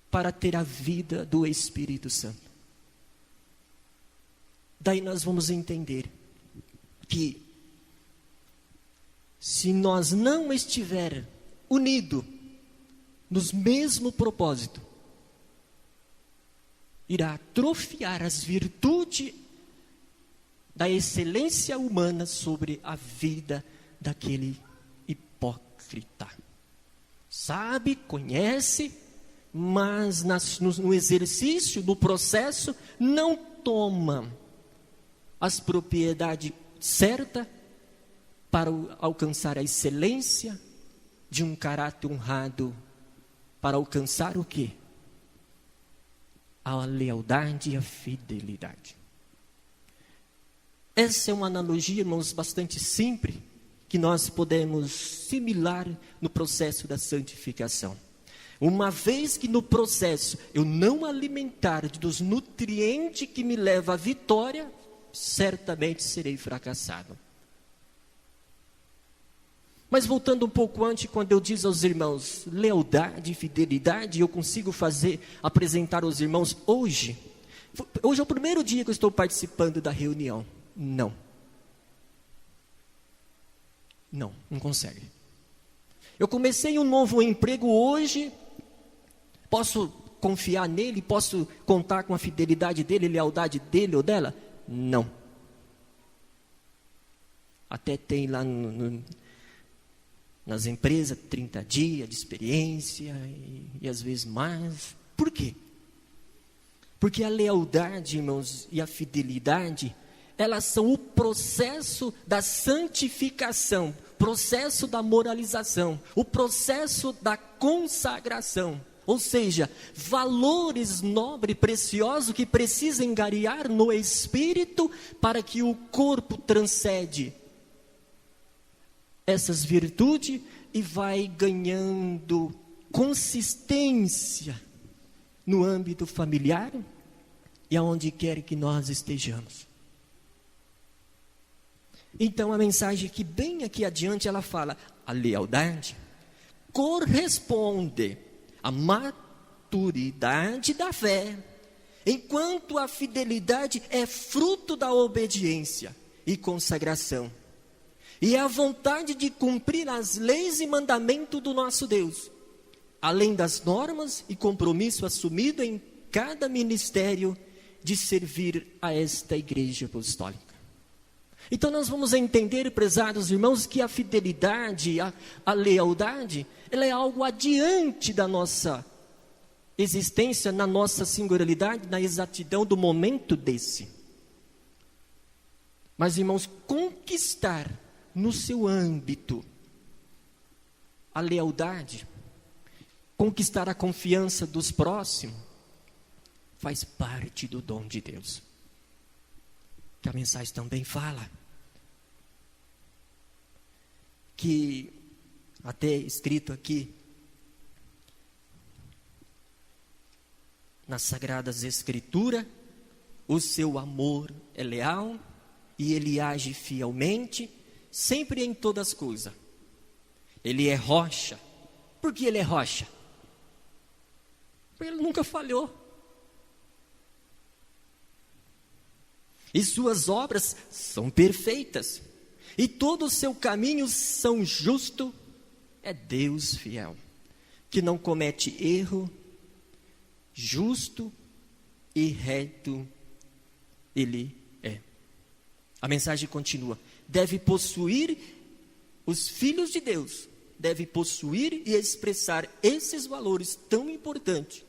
para ter a vida do Espírito Santo. Daí nós vamos entender que se nós não estiver unido nos mesmo propósito, irá atrofiar as virtudes da excelência humana sobre a vida daquele hipócrita. Sabe, conhece, mas no exercício, no processo, não toma as propriedades certas para alcançar a excelência de um caráter honrado, para alcançar o quê? A lealdade e a fidelidade. Essa é uma analogia, irmãos, bastante simples, que nós podemos similar no processo da santificação. Uma vez que no processo eu não alimentar dos nutrientes que me levam à vitória, certamente serei fracassado. Mas voltando um pouco antes, quando eu disse aos irmãos, lealdade e fidelidade, eu consigo apresentar aos irmãos hoje. Hoje é o primeiro dia que eu estou participando da reunião. Não consegue. Eu comecei um novo emprego hoje, posso confiar nele, posso contar com a fidelidade dele, lealdade dele ou dela? Não. Até tem lá nas empresas 30 dias de experiência e às vezes mais. Por quê? Porque a lealdade, irmãos, e a fidelidade, elas são o processo da santificação, processo da moralização, o processo da consagração. Ou seja, valores nobres e preciosos que precisam engariar no espírito para que o corpo transcende essas virtudes e vai ganhando consistência no âmbito familiar e aonde quer que nós estejamos. Então a mensagem que bem aqui adiante ela fala, a lealdade corresponde à maturidade da fé, enquanto a fidelidade é fruto da obediência e consagração. E é a vontade de cumprir as leis e mandamentos do nosso Deus, além das normas e compromisso assumido em cada ministério de servir a esta igreja apostólica. Então nós vamos entender, prezados irmãos, que a fidelidade, a lealdade, ela é algo adiante da nossa existência, na nossa singularidade, na exatidão do momento desse. Mas, irmãos, conquistar no seu âmbito a lealdade, conquistar a confiança dos próximos, faz parte do dom de Deus. Que a mensagem também fala que, até escrito aqui nas Sagradas Escrituras, o seu amor é leal e ele age fielmente, sempre em todas as coisas. Ele é rocha. Por que ele é rocha? Porque ele nunca falhou. E suas obras são perfeitas. E todo o seu caminho são justos. É Deus fiel, que não comete erro, justo e reto ele é. A mensagem continua. Deve possuir os filhos de Deus, deve possuir e expressar esses valores tão importantes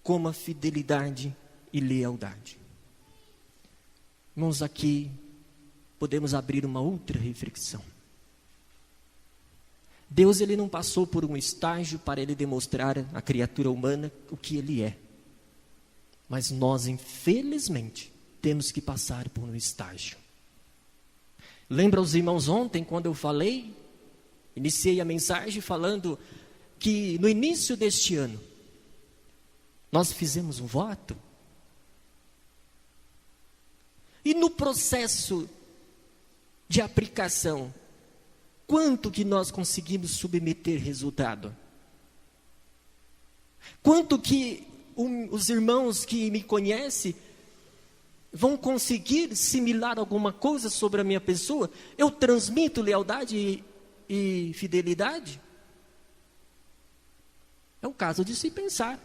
como a fidelidade e lealdade. Irmãos, aqui podemos abrir uma outra reflexão. Deus, ele não passou por um estágio para ele demonstrar à criatura humana o que ele é. Mas nós, infelizmente, temos que passar por um estágio. Lembra os irmãos ontem, quando eu falei, iniciei a mensagem falando que no início deste ano, nós fizemos um voto. E no processo de aplicação, quanto que nós conseguimos submeter resultado? Quanto que os irmãos que me conhecem vão conseguir similar alguma coisa sobre a minha pessoa? Eu transmito lealdade e fidelidade? É o caso de se pensar.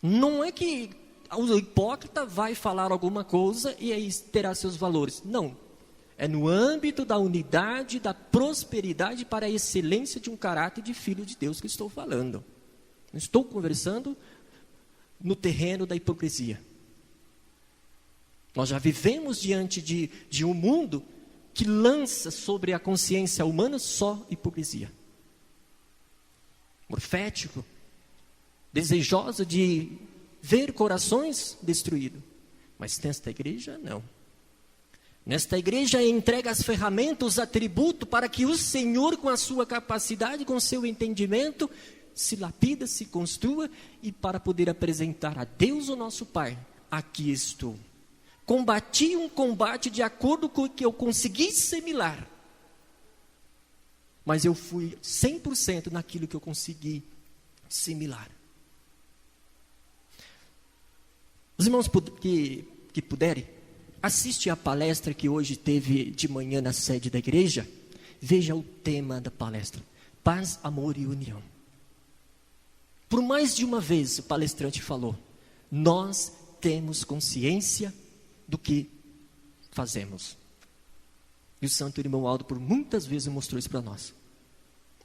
Não é que o hipócrita vai falar alguma coisa e aí terá seus valores. Não. É no âmbito da unidade, da prosperidade para a excelência de um caráter de filho de Deus que estou falando. Não estou conversando no terreno da hipocrisia. Nós já vivemos diante de um mundo que lança sobre a consciência humana só hipocrisia. Morfético, desejoso de ver corações destruídos. Mas nesta igreja, não. Nesta igreja entrega as ferramentas, os atributos para que o Senhor, com a sua capacidade, com o seu entendimento, se lapida, se construa e para poder apresentar a Deus, o nosso Pai, aqui estou. Combati um combate de acordo com o que eu consegui similar. Mas eu fui 100% naquilo que eu consegui similar. Os irmãos que puderem, assiste a palestra que hoje teve de manhã na sede da igreja. Veja o tema da palestra: paz, amor e união. Por mais de uma vez o palestrante falou: nós temos consciência do que fazemos. E o santo irmão Aldo por muitas vezes mostrou isso para nós.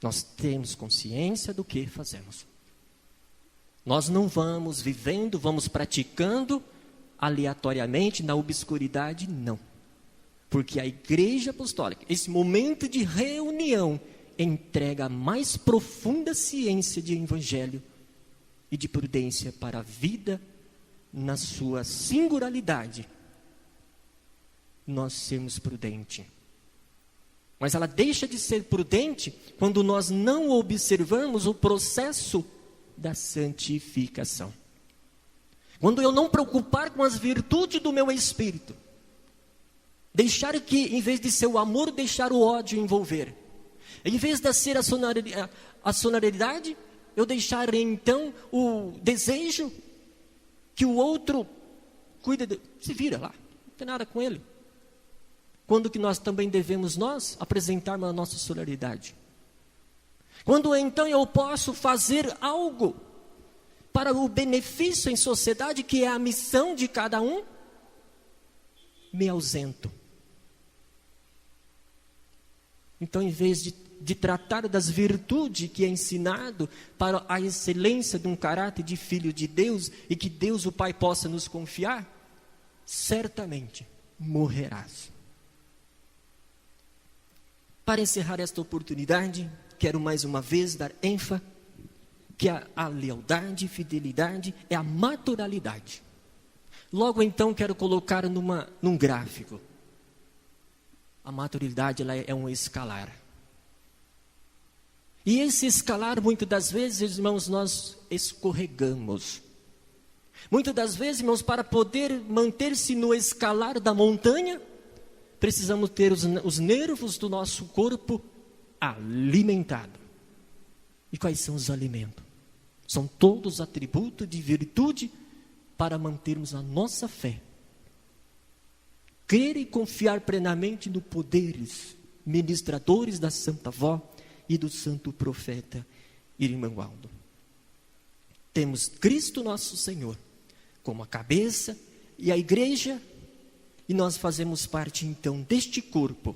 Nós temos consciência do que fazemos. Nós não vamos vivendo, vamos praticando aleatoriamente, na obscuridade, não. Porque a igreja apostólica, esse momento de reunião, entrega a mais profunda ciência de evangelho e de prudência para a vida na sua singularidade. Nós sermos prudentes. Mas ela deixa de ser prudente quando nós não observamos o processo da santificação. Quando eu não preocupar com as virtudes do meu espírito, deixar que, em vez de ser o amor, deixar o ódio envolver. Em vez de ser a sonoridade, eu deixar então o desejo que o outro se vira lá, não tem nada com ele. Quando que nós também devemos apresentarmos a nossa solidariedade? Quando então eu posso fazer algo para o benefício em sociedade, que é a missão de cada um, me ausento. Então, em vez de tratar das virtudes que é ensinado para a excelência de um caráter de filho de Deus, e que Deus o Pai possa nos confiar, certamente morrerás. Para encerrar esta oportunidade, quero mais uma vez dar ênfase que a lealdade e fidelidade é a maturalidade. Logo então quero colocar num gráfico. A maturidade ela é um escalar. E esse escalar, muitas das vezes, irmãos, nós escorregamos. Muitas das vezes, irmãos, para poder manter-se no escalar da montanha, precisamos ter os nervos do nosso corpo alimentados. E quais são os alimentos? São todos atributos de virtude para mantermos a nossa fé. Crer e confiar plenamente no poderes ministradores da Santa Vó e do Santo Profeta Irmão Aldo. Temos Cristo nosso Senhor como a cabeça e a igreja, e nós fazemos parte então deste corpo.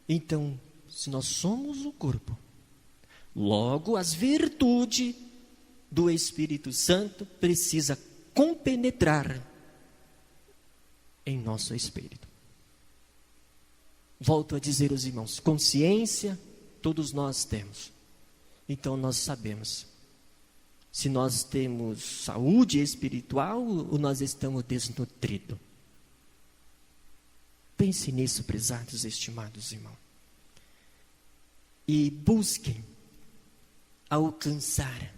Então, se nós somos o corpo, logo as virtudes do Espírito Santo precisa compenetrar em nosso espírito. Volto a dizer aos irmãos, consciência todos nós temos. Então nós sabemos se nós temos saúde espiritual ou nós estamos desnutridos. Pense nisso, prezados, estimados irmãos. E busquem alcançar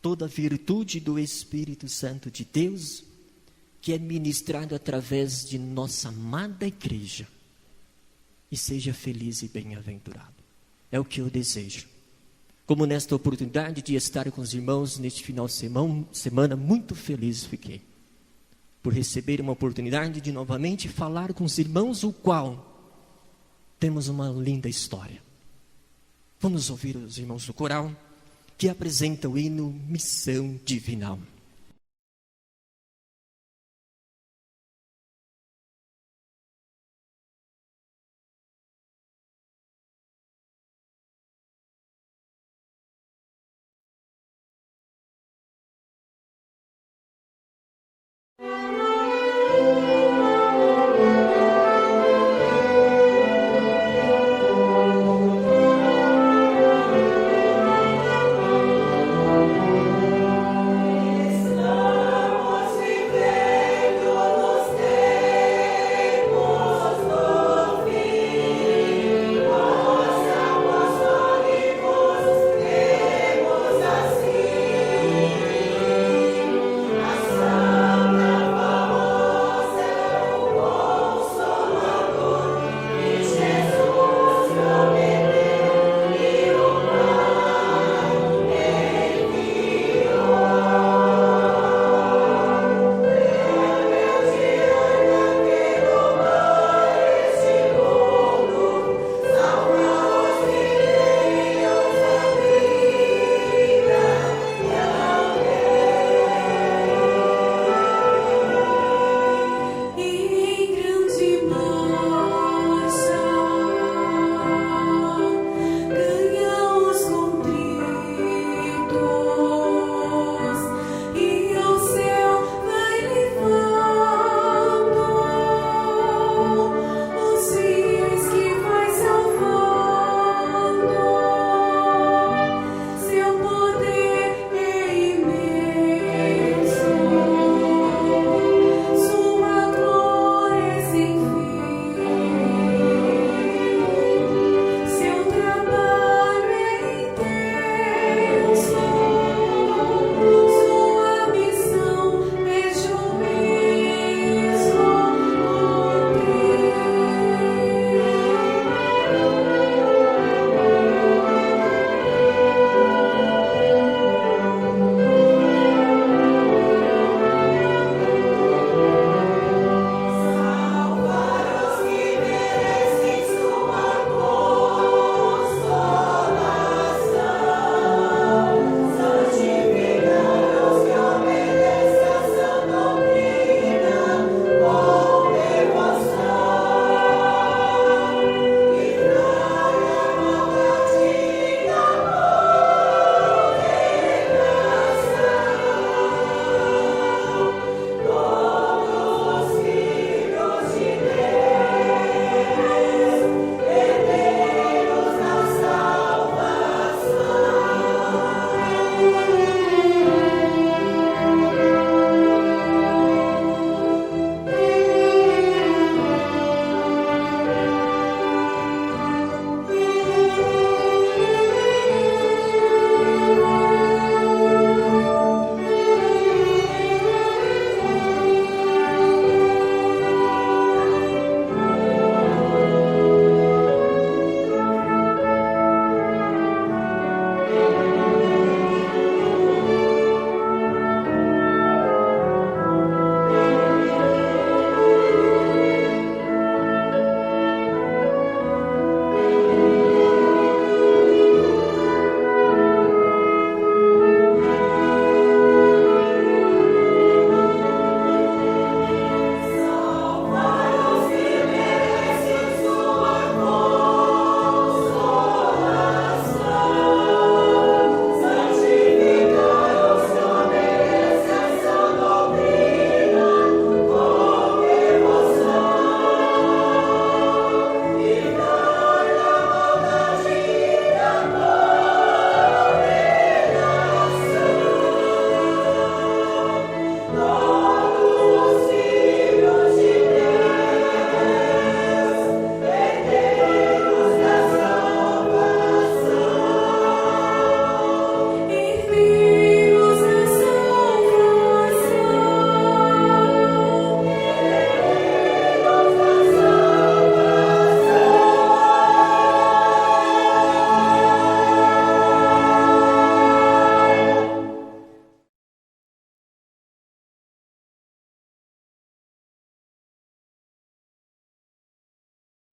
toda a virtude do Espírito Santo de Deus, que é ministrado através de nossa amada igreja. E seja feliz e bem-aventurado. É o que eu desejo. Como nesta oportunidade de estar com os irmãos neste final de semana, muito feliz fiquei. Por receber uma oportunidade de novamente falar com os irmãos, o qual temos uma linda história. Vamos ouvir os irmãos do coral, que apresentam o hino Missão Divinal.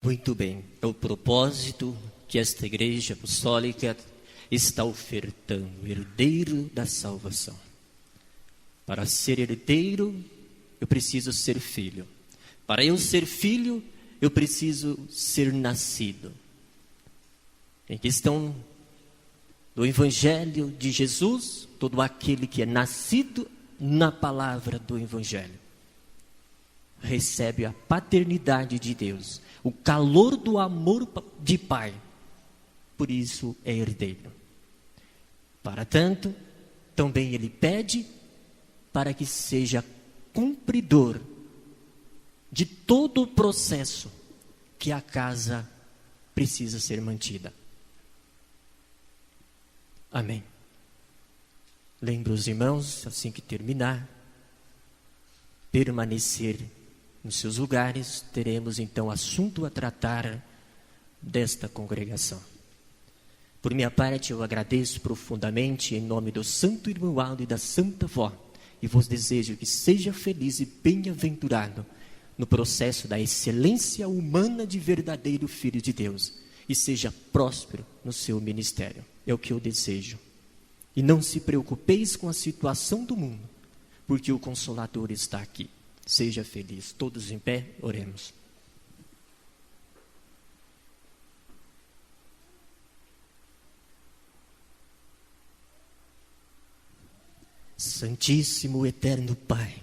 Muito bem, é o propósito que esta igreja apostólica está ofertando, herdeiro da salvação. Para ser herdeiro, eu preciso ser filho. Para eu ser filho, eu preciso ser nascido. Em questão do Evangelho de Jesus, todo aquele que é nascido na palavra do Evangelho recebe a paternidade de Deus, o calor do amor de Pai. Por isso é herdeiro. Para tanto, também ele pede para que seja cumpridor de todo o processo que a casa precisa ser mantida. Amém. Lembro os irmãos, assim que terminar, permanecer nos seus lugares. Teremos então assunto a tratar desta congregação. Por minha parte, eu agradeço profundamente em nome do Santo Irmão Aldo e da Santa Vó, e vos desejo que seja feliz e bem-aventurado no processo da excelência humana de verdadeiro Filho de Deus, e seja próspero no seu ministério. É o que eu desejo. E não se preocupeis com a situação do mundo, porque o Consolador está aqui. Seja feliz. Todos em pé, oremos. Santíssimo eterno Pai,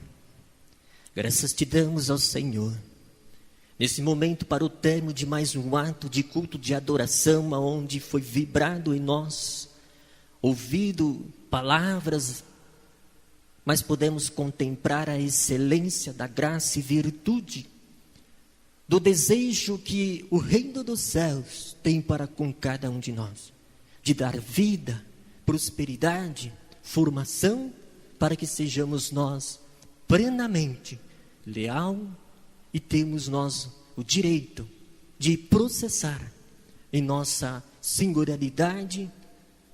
graças te damos ao Senhor, nesse momento para o término de mais um ato de culto de adoração, onde foi vibrado em nós, ouvido palavras, mas podemos contemplar a excelência da graça e virtude, do desejo que o reino dos céus tem para com cada um de nós, de dar vida, prosperidade, formação, para que sejamos nós plenamente leal e temos nós o direito de processar em nossa singularidade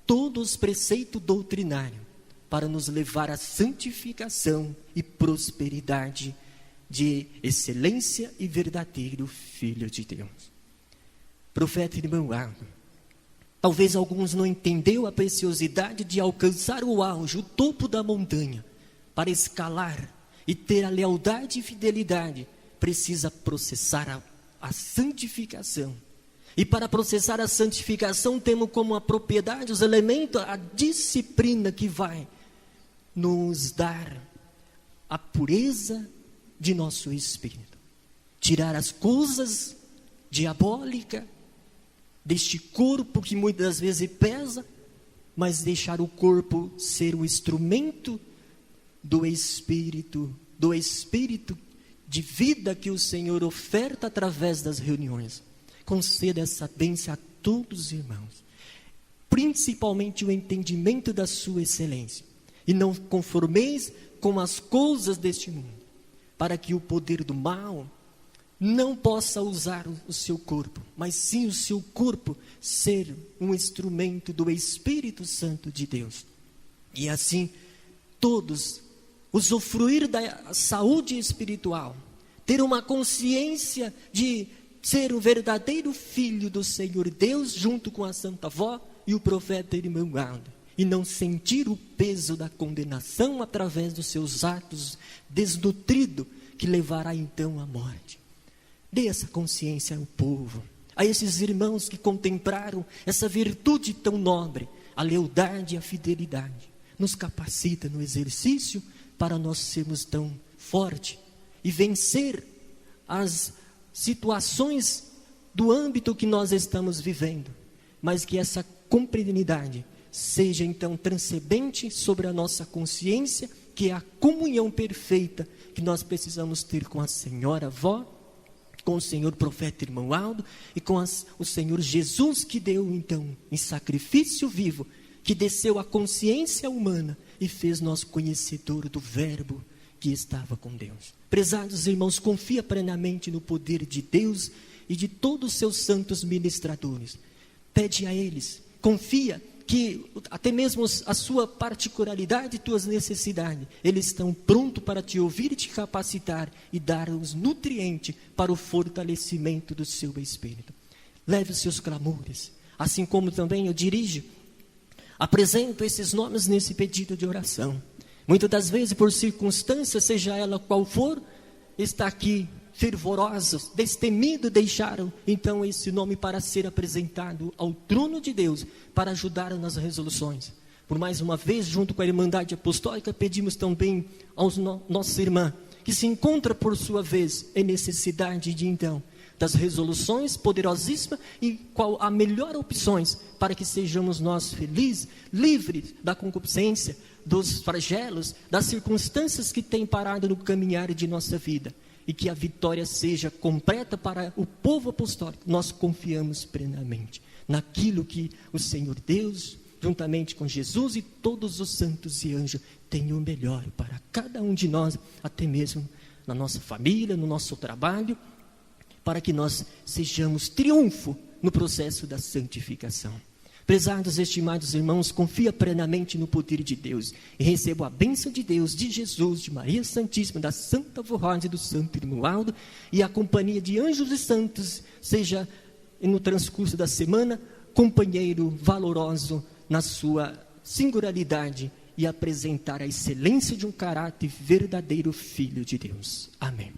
todos os preceitos doutrinários para nos levar à santificação e prosperidade de excelência e verdadeiro Filho de Deus. Profeta irmão Aldo, talvez alguns não entenderam a preciosidade de alcançar o auge, o topo da montanha. Para escalar e ter a lealdade e fidelidade, precisa processar a santificação. E para processar a santificação, temos como a propriedade, os elementos, a disciplina que vai nos dar a pureza de nosso espírito. Tirar as coisas diabólicas deste corpo que muitas vezes pesa, mas deixar o corpo ser o instrumento do Espírito de vida que o Senhor oferta através das reuniões. Conceda essa bênção a todos os irmãos, principalmente o entendimento da sua excelência, e não conformeis com as coisas deste mundo, para que o poder do mal não possa usar o seu corpo, mas sim o seu corpo ser um instrumento do Espírito Santo de Deus. E assim, todos usufruir da saúde espiritual, ter uma consciência de ser o verdadeiro filho do Senhor Deus, junto com a Santa Vó e o profeta irmão Aldo, e não sentir o peso da condenação através dos seus atos desnutridos, que levará então à morte. Dê essa consciência ao povo, a esses irmãos que contemplaram essa virtude tão nobre, a lealdade e a fidelidade. Nos capacita no exercício para nós sermos tão fortes e vencer as situações do âmbito que nós estamos vivendo, mas que essa compreensão seja então transcendente sobre a nossa consciência, que é a comunhão perfeita que nós precisamos ter com a Senhora Vó, com o Senhor Profeta irmão Aldo e com o Senhor Jesus, que deu então em sacrifício vivo, que desceu a consciência humana e fez nós conhecedor do Verbo que estava com Deus. Prezados irmãos, confia plenamente no poder de Deus e de todos os seus santos ministradores. Pede a eles, confia que até mesmo a sua particularidade e tuas necessidades, eles estão prontos para te ouvir e te capacitar e dar os nutrientes para o fortalecimento do seu espírito. Leve os seus clamores, assim como também eu apresento esses nomes nesse pedido de oração. Muitas das vezes, por circunstâncias, seja ela qual for, está aqui fervorosos, destemidos, deixaram então esse nome para ser apresentado ao trono de Deus, para ajudar nas resoluções. Por mais uma vez, junto com a Irmandade Apostólica, pedimos também aos nossa irmã, que se encontra por sua vez em necessidade de então, das resoluções poderosíssimas e qual a melhor opções para que sejamos nós felizes, livres da concupiscência, dos flagelos, das circunstâncias que têm parado no caminhar de nossa vida. E que a vitória seja completa para o povo apostólico. Nós confiamos plenamente naquilo que o Senhor Deus, juntamente com Jesus e todos os santos e anjos, tem o melhor para cada um de nós, até mesmo na nossa família, no nosso trabalho, para que nós sejamos triunfo no processo da santificação. Prezados, estimados irmãos, confia plenamente no poder de Deus e receba a bênção de Deus, de Jesus, de Maria Santíssima, da Santa Vorrose, do Santo Irmualdo e a companhia de anjos e santos, seja no transcurso da semana, companheiro valoroso na sua singularidade e apresentar a excelência de um caráter verdadeiro Filho de Deus. Amém.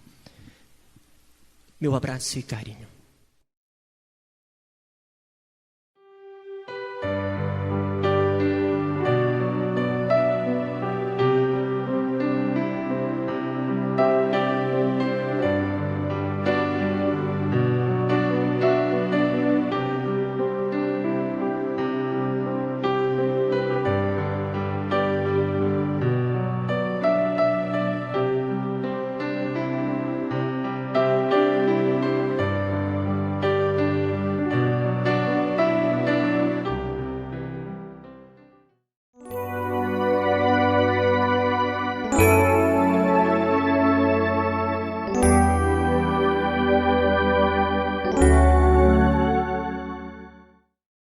Meu abraço e carinho.